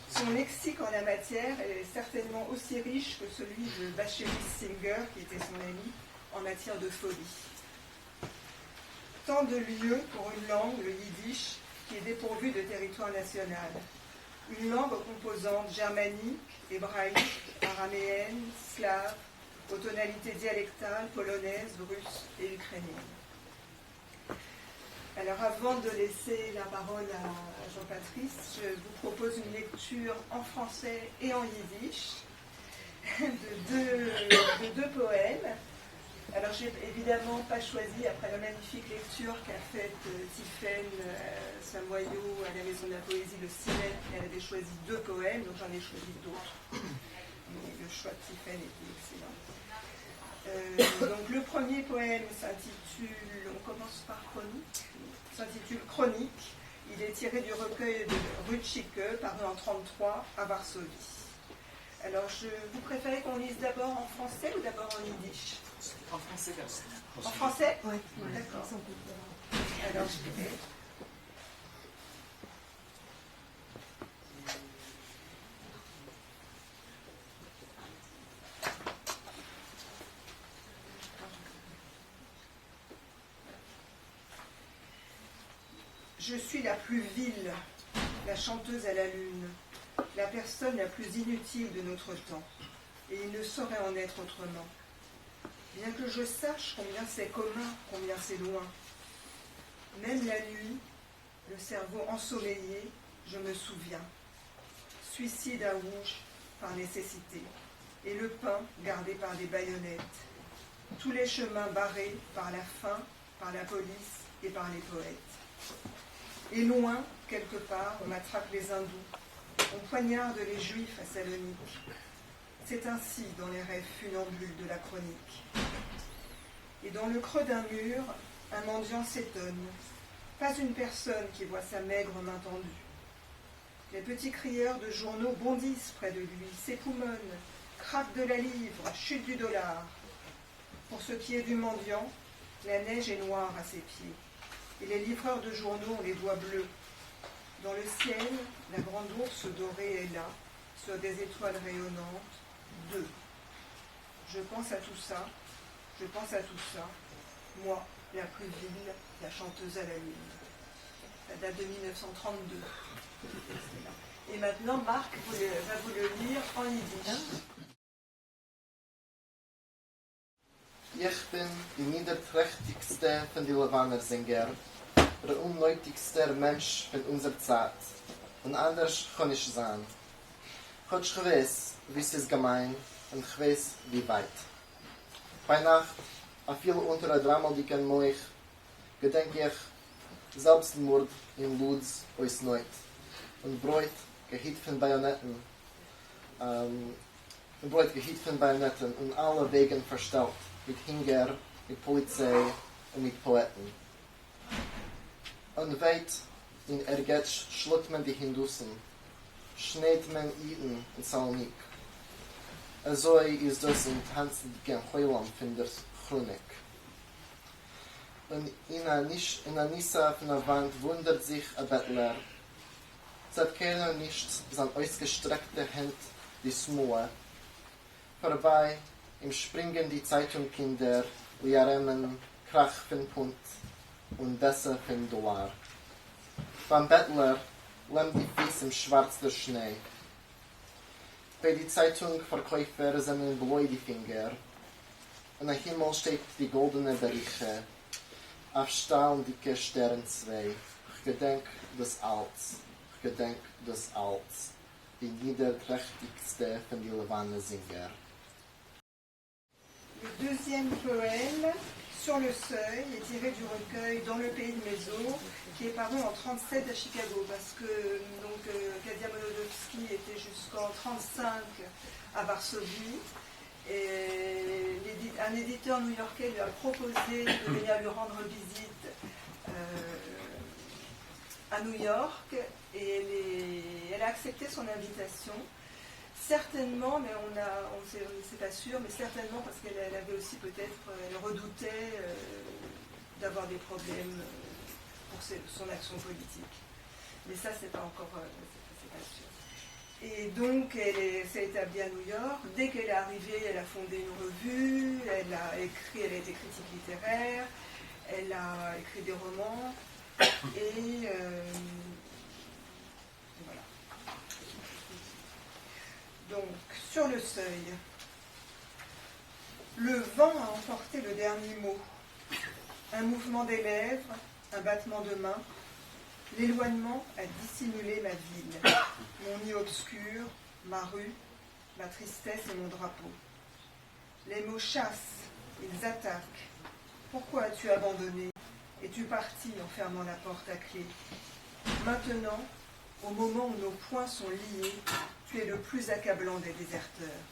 Son lexique en la matière est certainement aussi riche que celui de Bashevis Singer, qui était son ami, en matière de folie. Tant de lieux pour une langue, le yiddish, qui est dépourvue de territoire national. Une langue aux composantes germaniques, hébraïques, araméennes, slaves, aux tonalités dialectales, polonaises, russes et ukrainiennes. Alors avant de laisser la parole à Jean-Patrice, je vous propose une lecture en français et en yiddish de deux poèmes. Alors j'ai évidemment pas choisi, après la magnifique lecture qu'a faite Tiffaine Samoyau à la Maison de la Poésie, le Ciné, elle avait choisi deux poèmes, donc j'en ai choisi d'autres. Mais le choix de Tiffaine était excellent. Donc le premier poème s'intitule, on commence par Chronique, s'intitule Chronique. Il est tiré du recueil de Rue Tchike, paru en 1933 à Varsovie. Alors vous préférez qu'on lise d'abord en français ou d'abord en yiddish? En français, merci. En français? Oui, D'accord. d'accord. Alors je dirais. Je suis la plus vile, la chanteuse à la lune, la personne la plus inutile de notre temps, et il ne saurait en être autrement. Bien que je sache combien c'est commun, combien c'est loin. Même la nuit, le cerveau ensommeillé, je me souviens. Suicide à rouge par nécessité, et le pain gardé par des baïonnettes. Tous les chemins barrés par la faim, par la police et par les poètes. Et loin, quelque part, on m'attrape les hindous, on poignarde les juifs à Salonique. C'est ainsi dans les rêves funambules de la chronique. Et dans le creux d'un mur, un mendiant s'étonne. Pas une personne qui voit sa maigre main tendue. Les petits crieurs de journaux bondissent près de lui, s'époumonnent, craquent de la livre, chutent du dollar. Pour ce qui est du mendiant, la neige est noire à ses pieds. Et les livreurs de journaux ont les doigts bleus. Dans le ciel, la grande ours dorée est là, sur des étoiles rayonnantes. 2. Je pense à tout ça, moi, la plus vile, la chanteuse à la lune. Ça date de 1932. Et maintenant, Marc va vous le lire en yiddish. Ich bin die niederträchtigste von den Lewaner Sänger. der unnötigste Mensch von unserer Zeit. Und anders kann ich sein. Ich weiß, wie es ist gemein und ich weiß, wie weit. Bei Nacht, a viel unter der dreimaldigen Moich, gedenke ich Selbstmord in Lutz aus Neut und Bräut gehit von Bajonetten, und alle Wegen verstaut, mit Hinger, mit Polizei und mit Poeten. Und weit in Ergetsch schluckt man die Hindussen, schneit man Iden in Salonik. Also ist das in tanzendem Heulam von der Chronik. Und in der Nissa von der Wand wundert sich ein Bettler. Seit keiner nicht seine ausgestreckte Hand die Smua. Vorbei im Springen die Zeitungskinder, Liaremen, Krach von Pfund und Desse von Dollar. Beim Bettler lämmt die Füße im Schwarz der Schnee. Bei die Zeitungverkäufer sind bläu die Finger. Und am Himmel steht die goldene Berichte. Auf Stahl dicke Stern zwei. Ich gedenk des Alts. Ich gedenk des Alts. Die niederträchtigste von die Levanne Singer. Le deuxième poème, Sur le seuil, est tiré du recueil Dans le pays de mes os, qui est paru en 1937 à Chicago, parce que Kadia Molodowski était jusqu'en 1935 à Varsovie, et un éditeur new-yorkais lui a proposé de venir lui rendre visite à New York, et elle a accepté son invitation. Certainement, mais on c'est pas sûr, mais certainement parce qu'elle avait aussi peut-être, elle redoutait d'avoir des problèmes pour son action politique. Mais ça, c'est pas encore, c'est pas sûr. Et donc, elle s'est établie à New York. Dès qu'elle est arrivée, elle a fondé une revue, elle a été critique littéraire, elle a écrit des romans, et voilà. Donc, sur le seuil, le vent a emporté le dernier mot. Un mouvement des lèvres, un battement de main. L'éloignement a dissimulé ma ville, mon nid obscur, ma rue, ma tristesse et mon drapeau. Les mots chassent, ils attaquent. Pourquoi as-tu abandonné? Es-tu parti en fermant la porte à clé? Maintenant, au moment où nos poings sont liés, tu es le plus accablant des déserteurs.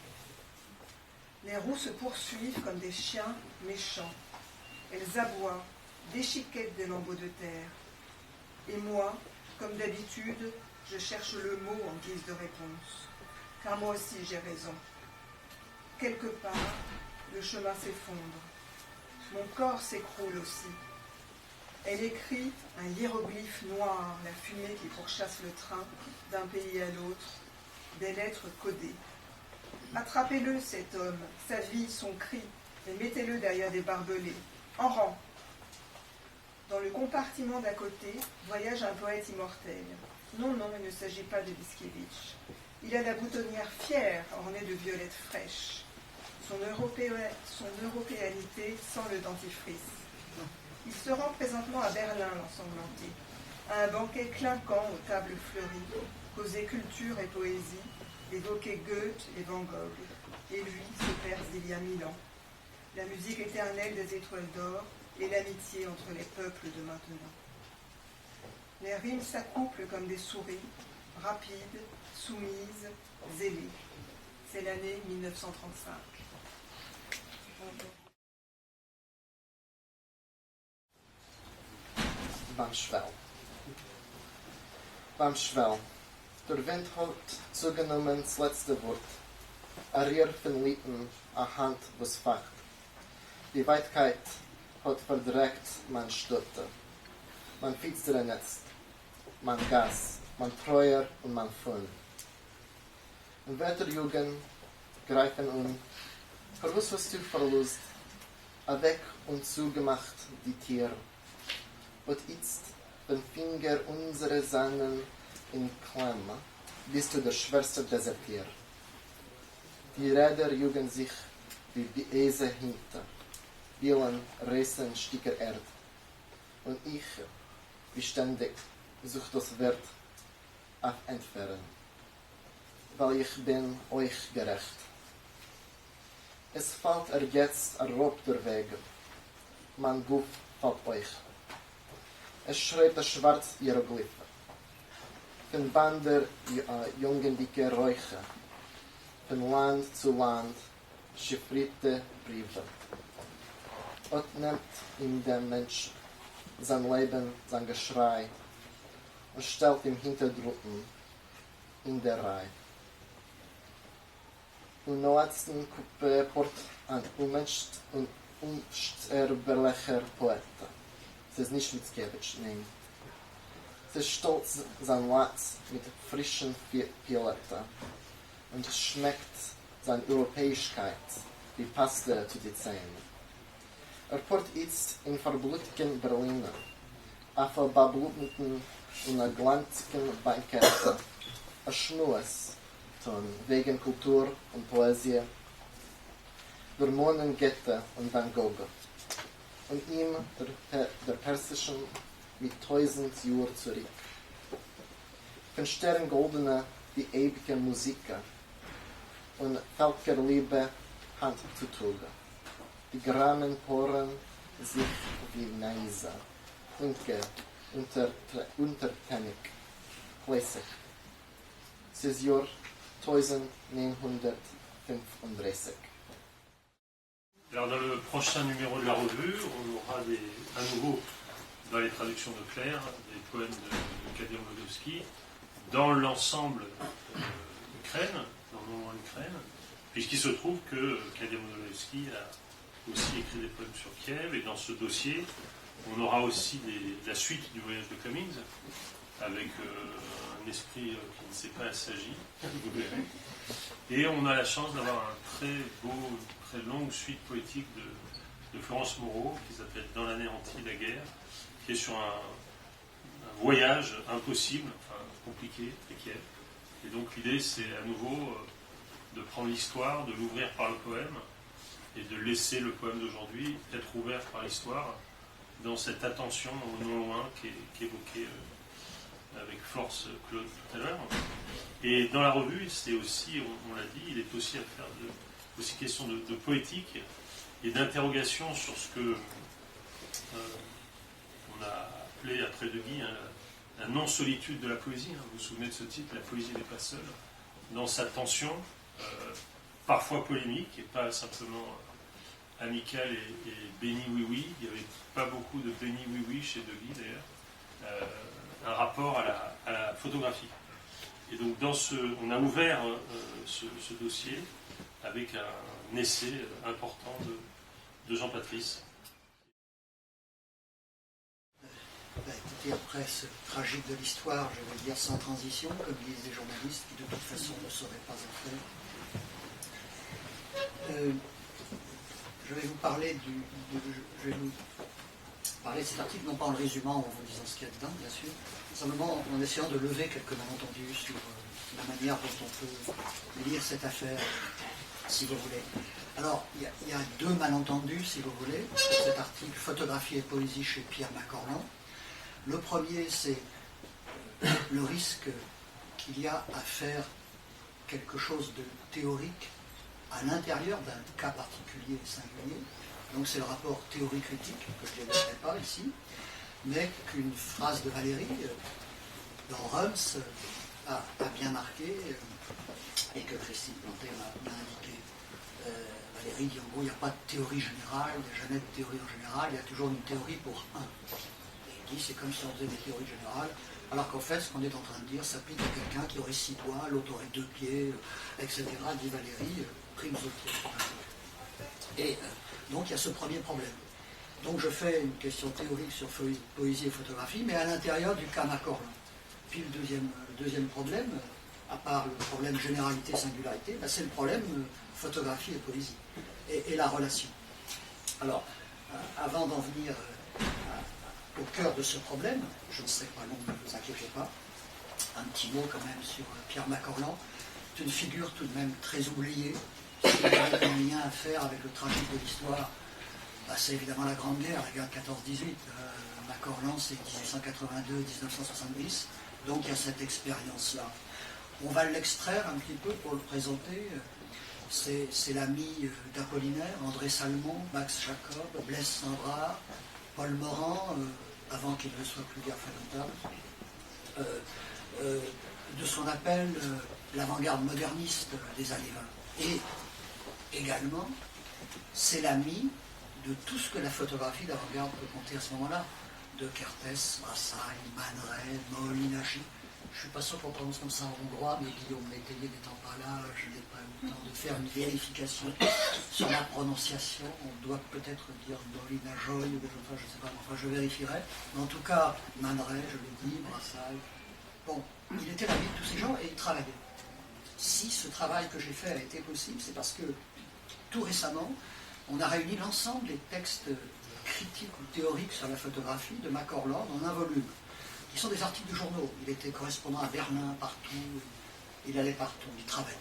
Les roues se poursuivent comme des chiens méchants. Elles aboient, déchiquettent des lambeaux de terre. Et moi, comme d'habitude, je cherche le mot en guise de réponse. Car moi aussi j'ai raison. Quelque part, le chemin s'effondre. Mon corps s'écroule aussi. Elle écrit un hiéroglyphe noir, la fumée qui pourchasse le train d'un pays à l'autre, des lettres codées. Attrapez-le, cet homme, sa vie, son cri, et mettez-le derrière des barbelés, en rang. Dans le compartiment d'à côté voyage un poète immortel. Non, il ne s'agit pas de Mickiewicz. Il a la boutonnière fière, ornée de violettes fraîches. Son européanité sent le dentifrice. Il se rend présentement à Berlin, l'ensanglanté, à un banquet clinquant aux tables fleuries, causer culture et poésie, évoquer Goethe et Van Gogh. Et lui se perce d'il y a 1000 ans. La musique éternelle des étoiles d'or et l'amitié entre les peuples de maintenant. Les rimes s'accouplent comme des souris, rapides, soumises, zélées. C'est l'année 1935. Beim Schwell. Der Wind hat zugenommen das letzte Wort. Ein Rier von Lippen, eine Hand, was facht. Die Weitkeit hat verdreckt mein Stotter, mein finstere Netz, mein Gas, mein Treuer und mein Fun. In Wetterjugend greifen für was hast du Verlust, weg und zugemacht die Tiere. Und jetzt, den Finger unserer Seinen in Klemme, bist du der schwerste Desertier. Die Räder jugen sich wie Eise hinter, Bielen reißen Stücke Erde. Und ich, wie ständig sich das Wort entfernen, weil ich bin euch gerecht. Es fällt jetzt Rob der Weg, mein Guf fällt euch. Es schreibt schwarz Hieroglyphen, von Wander jungen dicke Räuche, von Land zu Land chiffrierte Briefe. Und nimmt ihm der Mensch sein Leben, sein Geschrei und stellt ihm Hinterdrücken in der Reihe. Und letzten Port an unsterblicher Poeta. Es ist nicht Mickiewicz, nein. Es ist stolz sein Latz mit frischen Violetten und es schmeckt seine Europäischkeit wie Paste zu den Zähnen. Port jetzt in verblutigen Berliner, auf bebluteten und glanzigen Banketten, ein Schmues wegen Kultur und Poesie, durch Monengette und Van Gogh, und ihm der persischen mit 1000 Jahren zurück. Von Sterngoldene die ewige Musik und Völkerliebe Hand zu tun. Die grauen Poren sich wie Neise, untertänig, lässig. Es ist Jahr 1935. Alors dans le prochain numéro de la revue, on aura à nouveau, dans les traductions de Claire, des poèmes de Kadir Molodowski, dans l'ensemble Ukraine, dans le moment Ukraine, puisqu'il se trouve que Kadir Molodowski a aussi écrit des poèmes sur Kiev, et dans ce dossier, on aura aussi la suite du voyage de Cummings, avec un esprit qui ne sait pas s'agir, vous verrez. Et on a la chance d'avoir une très longue suite poétique de Florence Moreau, qui s'appelle Dans l'anéanti, la guerre, qui est sur un voyage impossible, enfin compliqué, précaire. Et donc l'idée, c'est à nouveau de prendre l'histoire, de l'ouvrir par le poème, et de laisser le poème d'aujourd'hui être ouvert par l'histoire dans cette attention au non loin qui est évoquée avec force Claude tout à l'heure. Et dans la revue, c'est aussi, on l'a dit, il est aussi à faire aussi question de poétique et d'interrogation sur ce que on a appelé après De Guy la non-solitude de la poésie. Vous vous souvenez de ce titre, La poésie n'est pas seule, dans sa tension parfois polémique et pas simplement amicale et béni oui-oui. Il n'y avait pas beaucoup de béni oui-oui chez De Guy d'ailleurs. Un rapport à la photographie. Et donc on a ouvert ce dossier avec un essai important de Jean Patrice. Écoutez, après ce tragique de l'histoire, je vais dire sans transition, comme disent les journalistes qui de toute façon ne sauraient pas en faire. Je vais vous parler je vais vous parler de cet article, non pas en le résumant ou en vous disant ce qu'il y a dedans, bien sûr, simplement en essayant de lever quelques malentendus sur la manière dont on peut lire cette affaire, si vous voulez. Alors, il y a deux malentendus, si vous voulez, sur cet article Photographie et poésie chez Pierre Macorlan. Le premier, c'est le risque qu'il y a à faire quelque chose de théorique à l'intérieur d'un cas particulier et singulier. Donc c'est le rapport théorie-critique, que je ne développerai pas ici, mais qu'une phrase de Valérie, dans Rums, a bien marqué, et que Christine Planté m'a indiqué. Valérie dit en gros, il n'y a pas de théorie générale, il n'y a jamais de théorie en général, il y a toujours une théorie pour un. Et il dit, c'est comme si on faisait des théories générales, alors qu'en fait, ce qu'on est en train de dire s'applique à quelqu'un qui aurait 6 doigts, l'autre aurait 2 pieds, etc., dit Valérie, prime sauté. Et donc il y a ce premier problème. Donc je fais une question théorique sur poésie et photographie, mais à l'intérieur du cas Macorlan. Puis le deuxième problème, à part le problème généralité-singularité, c'est le problème photographie et poésie, et la relation. Alors, avant d'en venir au cœur de ce problème, je ne serai pas long, ne vous inquiétez pas, un petit mot quand même sur Pierre Macorlan. C'est une figure tout de même très oubliée, qui a un lien à faire avec le tragique de l'histoire c'est évidemment la Grande Guerre, la guerre de 14-18. Macorlan, c'est 1882-1970. Donc il y a cette expérience-là. On va l'extraire un petit peu pour le présenter. C'est l'ami d'Apollinaire, André Salmon, Max Jacob, Blaise Cendrars, Paul Morand, avant qu'il ne soit plus guère facultable, de ce qu'on appelle l'avant-garde moderniste des années 20. Et également, c'est l'ami de tout ce que la photographie d'avant-garde peut compter à ce moment-là, de Kertész, Brassailles, Man Ray, Moholy-Nagy. Je ne suis pas sûr qu'on prononce comme ça en hongrois, mais Guillaume Métayer n'étant pas là, je n'ai pas eu le temps de faire une vérification sur la prononciation. On doit peut-être dire Moholy-Nagy ou des choses comme ça, je ne sais pas, enfin je vérifierai. Mais en tout cas, Man Ray, je l'ai dit, Brassailles. Bon, il était l'ami de tous ces gens et il travaillait. Si ce travail que j'ai fait a été possible, c'est parce que tout récemment, on a réuni l'ensemble des textes critiques ou théoriques sur la photographie de Macorlan en un volume, qui sont des articles de journaux. Il était correspondant à Berlin, partout, il allait partout, il travaillait.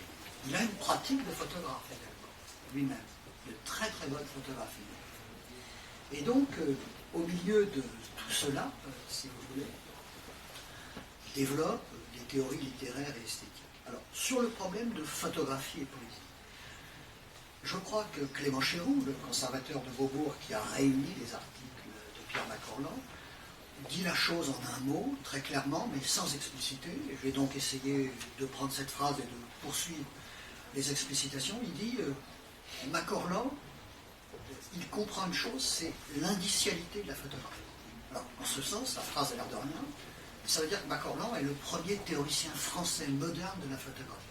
Il a une pratique de photographe également, lui-même, de très très bonne photographie. Et donc, au milieu de tout cela, si vous voulez, développe des théories littéraires et esthétiques. Alors, sur le problème de photographie et poésie, je crois que Clément Chéroux, le conservateur de Beaubourg qui a réuni les articles de Pierre Macorlan, dit la chose en un mot, très clairement, mais sans expliciter. Et je vais donc essayer de prendre cette phrase et de poursuivre les explicitations. Il dit Macorlan, il comprend une chose, c'est l'indicialité de la photographie. Alors, en ce sens, la phrase a l'air de rien, ça veut dire que Macorlan est le premier théoricien français moderne de la photographie.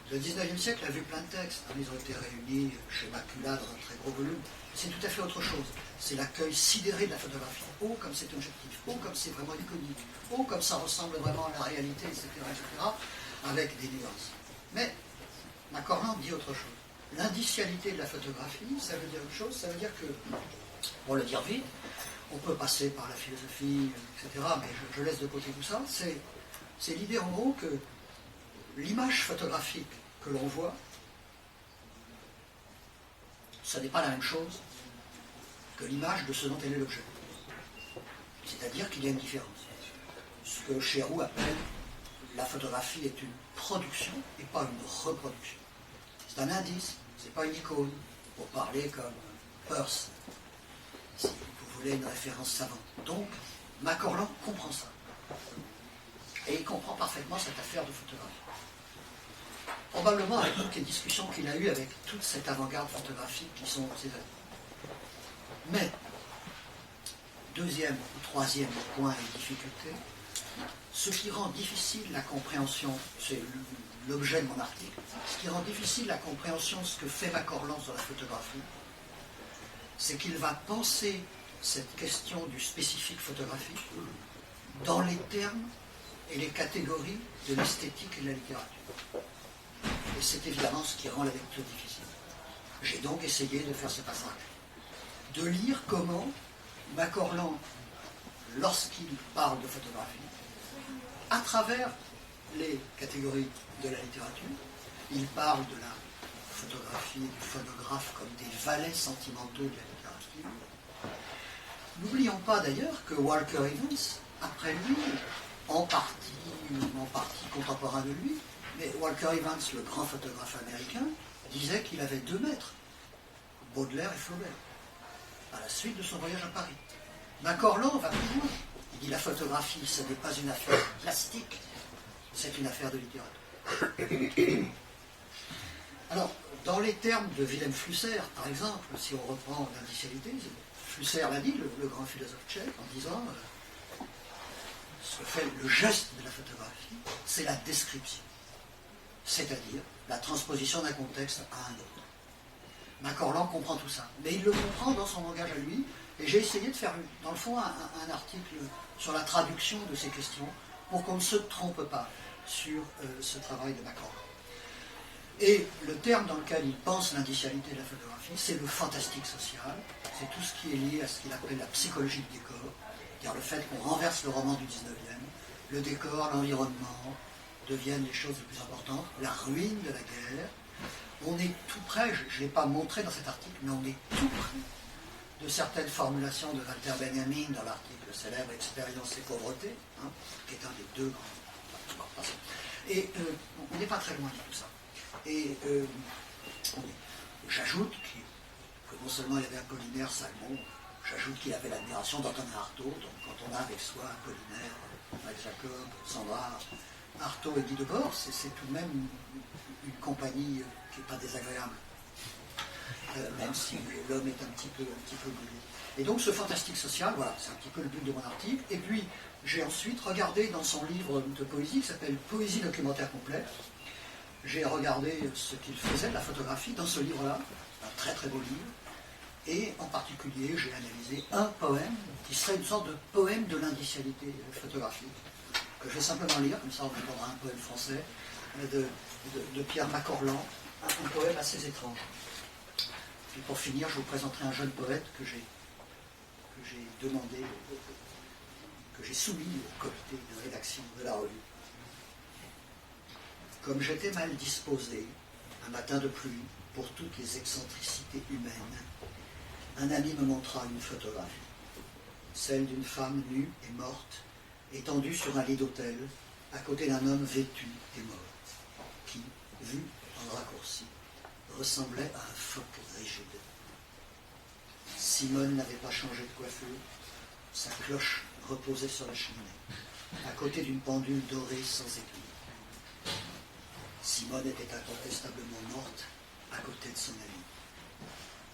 Le 19e siècle a vu plein de textes. Ils ont été réunis chez Macula dans un très gros volume. C'est tout à fait autre chose. C'est l'accueil sidéré de la photographie. Oh, comme c'est objectif. Oh, comme c'est vraiment iconique. Oh, comme ça ressemble vraiment à la réalité, etc., etc., avec des nuances. Mais Macorlan dit autre chose. L'indicialité de la photographie, ça veut dire une chose. Ça veut dire que, pour le dire vite, on peut passer par la philosophie, etc., mais je laisse de côté tout ça. C'est l'idée, en gros, que l'image photographique que l'on voit, ce n'est pas la même chose que l'image de ce dont elle est l'objet. C'est-à-dire qu'il y a une différence. Ce que Chéroux appelle la photographie est une production et pas une reproduction. C'est un indice, c'est pas une icône, pour parler comme Peirce, si vous voulez une référence savante. Donc, Macorlan comprend ça. Et il comprend parfaitement cette affaire de photographie. Probablement avec toutes les discussions qu'il a eues avec toute cette avant-garde photographique qui sont ses amis. Mais, deuxième ou troisième point et difficulté, ce qui rend difficile la compréhension, c'est l'objet de mon article, ce qui rend difficile la compréhension de ce que fait Macorlan sur la photographie, c'est qu'il va penser cette question du spécifique photographique dans les termes et les catégories de l'esthétique et de la littérature. Et c'est évidemment ce qui rend la lecture difficile. J'ai donc essayé de faire ce passage. De lire comment Macorlan, lorsqu'il parle de photographie, à travers les catégories de la littérature, il parle de la photographie et du photographe comme des valets sentimentaux de la littérature. N'oublions pas d'ailleurs que Walker Evans, après lui, en partie contemporain de lui, mais Walker Evans, le grand photographe américain, disait qu'il avait 2 maîtres, Baudelaire et Flaubert, à la suite de son voyage à Paris. Macorlan va plus loin. Il dit la photographie, ce n'est pas une affaire plastique, c'est une affaire de littérature. Alors, dans les termes de Wilhelm Flusser, par exemple, si on reprend l'indicialité, Flusser l'a dit, le grand philosophe tchèque, en disant ce que fait le geste de la photographie, c'est la description, c'est-à-dire la transposition d'un contexte à un autre. Macorlan comprend tout ça, mais il le comprend dans son langage à lui, et j'ai essayé de faire, dans le fond, un article sur la traduction de ces questions, pour qu'on ne se trompe pas sur ce travail de Macorlan. Et le terme dans lequel il pense l'indicialité de la photographie, c'est le fantastique social, c'est tout ce qui est lié à ce qu'il appelle la psychologie du décor, c'est-à-dire le fait qu'on renverse le roman du 19e, le décor, l'environnement deviennent les choses les plus importantes, la ruine de la guerre, on est tout près, je ne l'ai pas montré dans cet article, mais on est tout près de certaines formulations de Walter Benjamin dans l'article célèbre Expérience et pauvreté, hein, qui est un des deux grands. Et on n'est pas très loin de tout ça. Et j'ajoute que non seulement il y avait Apollinaire, Salmon, j'ajoute qu'il avait l'admiration d'Antonin Artaud, donc quand on a avec soi Apollinaire, Max Jacob, Sandra, Artaud et Guy Debord, c'est tout de même une compagnie qui n'est pas désagréable, même si l'homme est un petit peu brûlé. Et donc ce fantastique social, voilà, c'est un petit peu le but de mon article. Et puis j'ai ensuite regardé dans son livre de poésie qui s'appelle Poésie documentaire complète, j'ai regardé ce qu'il faisait de la photographie dans ce livre-là, un très très beau livre, et en particulier j'ai analysé un poème qui serait une sorte de poème de l'indicialité photographique, que je vais simplement lire, comme ça on entendra un poème français, de Pierre Macorlan, un poème assez étrange. Et pour finir, je vous présenterai un jeune poète que j'ai demandé, que j'ai soumis au comité de rédaction de la revue. Comme j'étais mal disposé, un matin de pluie, pour toutes les excentricités humaines, un ami me montra une photographie, celle d'une femme nue et morte, étendue sur un lit d'hôtel, à côté d'un homme vêtu et mort, qui, vu en raccourci, ressemblait à un phoque rigide. Simone n'avait pas changé de coiffure, sa cloche reposait sur la cheminée, à côté d'une pendule dorée sans aiguille. Simone était incontestablement morte à côté de son ami.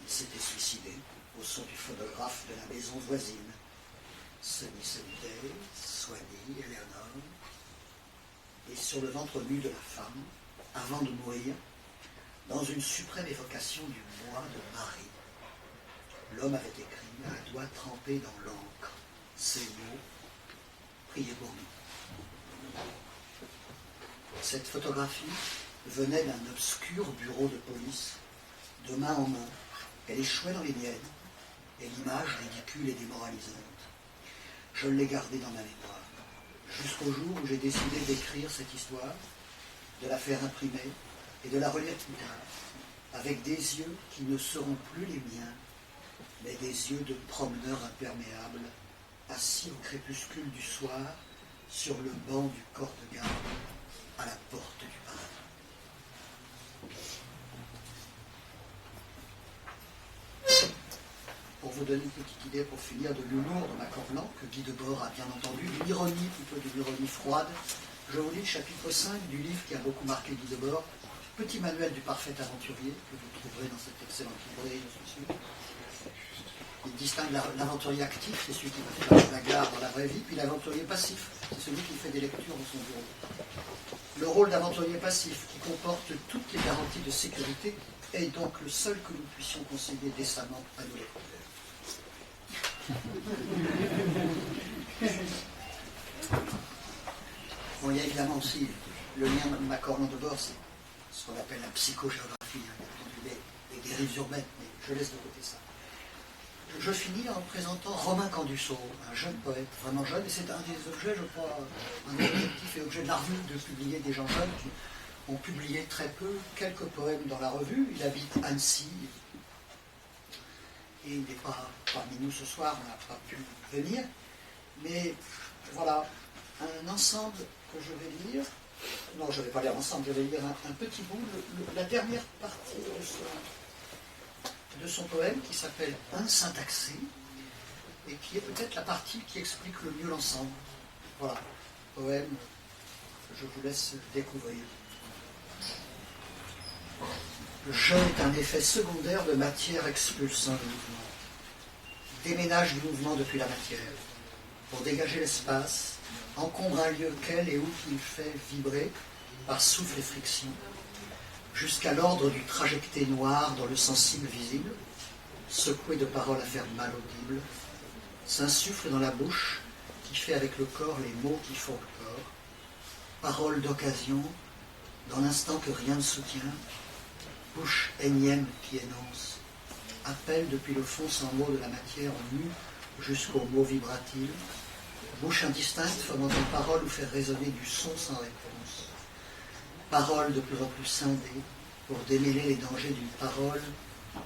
Il s'était suicidé au son du photographe de la maison voisine. Semi-solitaire, Soigny, Éléonore, et sur le ventre nu de la femme, avant de mourir, dans une suprême évocation du moi de Marie. L'homme avait écrit, à doigt trempé dans l'encre, ces mots, priez pour nous. Cette photographie venait d'un obscur bureau de police, de main en main. Elle échouait dans les miennes, et l'image ridicule et démoralisante. Je l'ai gardée dans ma mémoire, jusqu'au jour où j'ai décidé d'écrire cette histoire, de la faire imprimer et de la relire plus tard, avec des yeux qui ne seront plus les miens, mais des yeux de promeneur imperméable, assis au crépuscule du soir, sur le banc du corps de garde, à la porte du paradis. Pour vous donner une petite idée, pour finir, de l'humour de Macorlan, que Guy Debord a bien entendu, d'une ironie, plutôt d'une ironie froide, je vous lis le chapitre 5 du livre qui a beaucoup marqué Guy Debord, Petit manuel du parfait aventurier, que vous trouverez dans cette excellente librairie, je suis sûr. Il distingue l'aventurier actif, c'est celui qui va faire la gare dans la vraie vie, puis l'aventurier passif, c'est celui qui fait des lectures dans son bureau. Le rôle d'aventurier passif, qui comporte toutes les garanties de sécurité, est donc le seul que nous puissions conseiller décemment à nos lecteurs. Bon, il y a évidemment aussi le lien de Macorlan-Debord, c'est ce qu'on appelle la psychogéographie, les dérives urbaines, mais je laisse de côté ça. Je finis en présentant Romain Candussot, un jeune poète, vraiment jeune, et c'est un des objets, je crois, un des objectifs et objets de la revue, de publier des gens jeunes qui ont publié très peu, quelques poèmes dans la revue. Il habite Annecy, et il n'est pas parmi nous ce soir, on n'a pas pu venir, mais voilà, un ensemble que je vais lire. Non, je ne vais pas lire l'ensemble, je vais lire un petit bout, la dernière partie de son poème qui s'appelle Un syntaxé et qui est peut-être la partie qui explique le mieux l'ensemble. Voilà, poème que je vous laisse découvrir. Le jeu est un effet secondaire de matière expulsant le mouvement. Déménage du mouvement depuis la matière. Pour dégager l'espace, encombre un lieu quel et où qu'il fait vibrer par souffle et friction, jusqu'à l'ordre du trajecté noir dans le sensible visible, secoué de paroles à faire mal audibles, s'insuffle dans la bouche qui fait avec le corps les mots qui font le corps, paroles d'occasion, dans l'instant que rien ne soutient, bouche énième qui énonce, appelle depuis le fond sans mot de la matière nue jusqu'aux mots vibratiles, bouche indistincte fomentant parole ou faire résonner du son sans réponse, paroles de plus en plus scindées, pour démêler les dangers d'une parole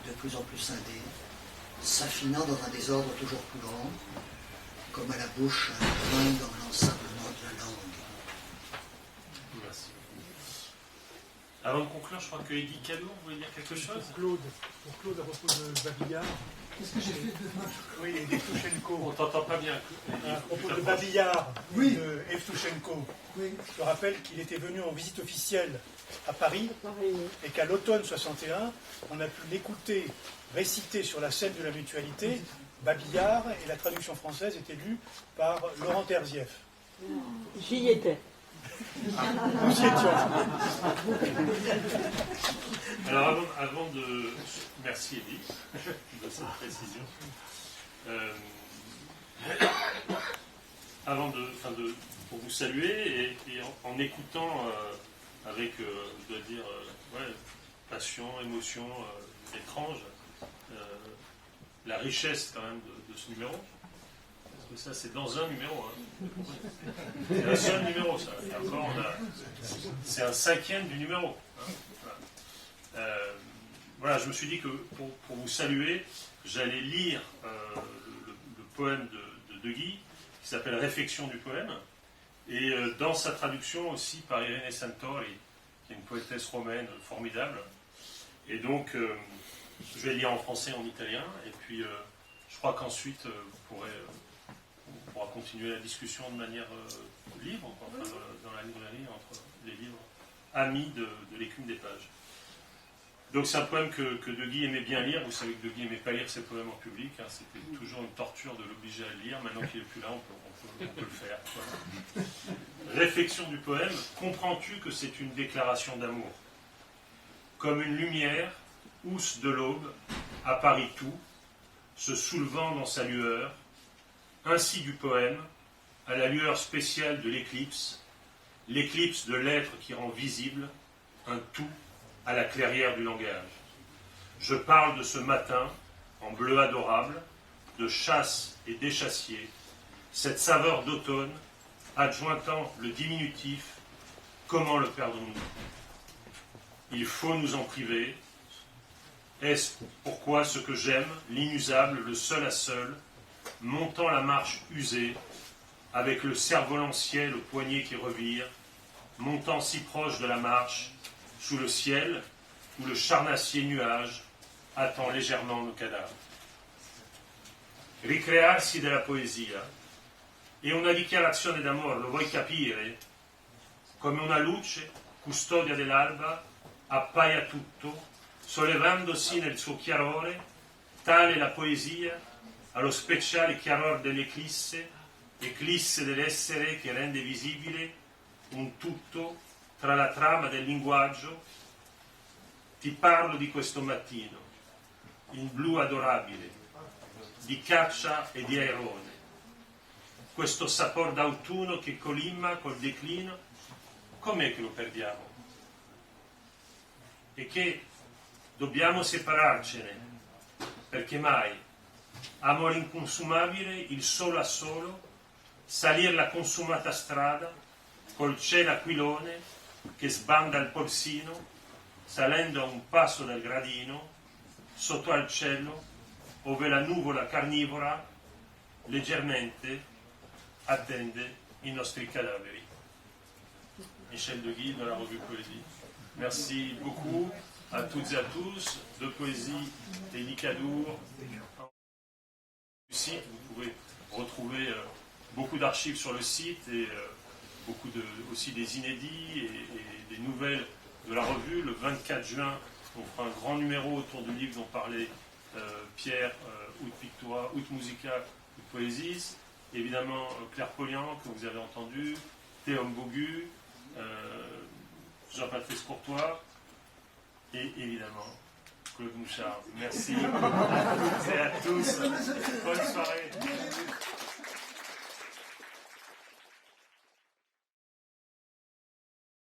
de plus en plus scindée, s'affinant dans un désordre toujours plus grand, comme à la bouche un grain dans l'ensablement de la langue. Merci. Avant de conclure, je crois que Eddy Cadeau voulait dire quelque chose. Pour Claude, à propos de Babillard. Qu'est-ce que j'ai fait de Oui, et d'Evtushenko. On t'entend pas bien. À propos de Babillard, Oui. de Evtushenko. Oui. Je rappelle qu'il était venu en visite officielle à Paris et qu'à l'automne 61, on a pu l'écouter réciter sur la scène de la Mutualité Babillard, et la traduction française était lue par Laurent Terzieff. J'y étais. Nous y étions. Alors avant de... Merci Eddy de cette précision. Pour vous saluer et en écoutant avec, je dois dire, passion, émotion étrange, la richesse quand même de ce numéro. Parce que ça, c'est dans un numéro. Hein. C'est un seul numéro, ça. Et encore, c'est un 5e du numéro. Hein. Voilà, je me suis dit que pour vous saluer, j'allais lire le poème de Guy, qui s'appelle Réflexion du poème, et dans sa traduction aussi par Irene Santori, qui est une poétesse romaine formidable. Et donc, je vais lire en français et en italien, et puis je crois qu'ensuite, on pourra continuer la discussion de manière libre, enfin, dans la librairie, entre les livres amis de l'écume des pages. Donc c'est un poème que De Guy aimait bien lire. Vous savez que De Guy n'aimait pas lire ses poèmes en public. Hein. C'était toujours une torture de l'obliger à le lire. Maintenant qu'il n'est plus là, on peut le faire. Voilà. Réflexion du poème. Comprends-tu que c'est une déclaration d'amour? Comme une lumière, housse de l'aube, apparaît tout, se soulevant dans sa lueur. Ainsi du poème, à la lueur spéciale de l'éclipse de l'être qui rend visible un tout à la clairière du langage. Je parle de ce matin, en bleu adorable, de chasse et d'échassier, cette saveur d'automne, adjointant le diminutif, comment le perdons-nous? Il faut nous en priver. Est-ce pourquoi ce que j'aime, l'inusable, le seul à seul, montant la marche usée, avec le cerf-volant ciel au poignet qui revire, montant si proche de la marche, sous le ciel, où le charnassier nuage attend légèrement nos cadavres. Ricrearsi della poesia è una dichiarazione d'amore, lo vuoi capire? Come una luce, custodia dell'alba, appaia tutto, sollevandosi nel suo chiarore, tale la poesia, allo speciale chiaror dell'eclisse, eclisse dell'essere che rende visibile un tutto tra la trama del linguaggio. Ti parlo di questo mattino, in blu adorabile, di caccia e di airone, questo sapor d'autunno che colima col declino, com'è che lo perdiamo? E che dobbiamo separarcene, perché mai, amore inconsumabile, il solo a solo, salir la consumata strada, col cielo aquilone che sbanda il polsino, salendo a un passo dal gradino, sotto al cielo, ove la nuvola carnivora leggermente attende i nostri cadaveri. Michel de Guy, de la revue Poésie. Merci beaucoup à toutes et à tous. De Poésie, Eddy Cadour. Du site, vous pouvez retrouver beaucoup d'archives sur le site et beaucoup aussi des inédits et des nouvelles de la revue. Le 24 juin, on fera un grand numéro autour du livre dont parlait Pierre, Ut Pictura, Ut Musica, Ut Poésis. Évidemment, Claire Polian, que vous avez entendu, Théom Bogu, Jean-Patrice Courtois, et évidemment, Claude Mouchard. Merci à toutes et à tous. Bonne soirée.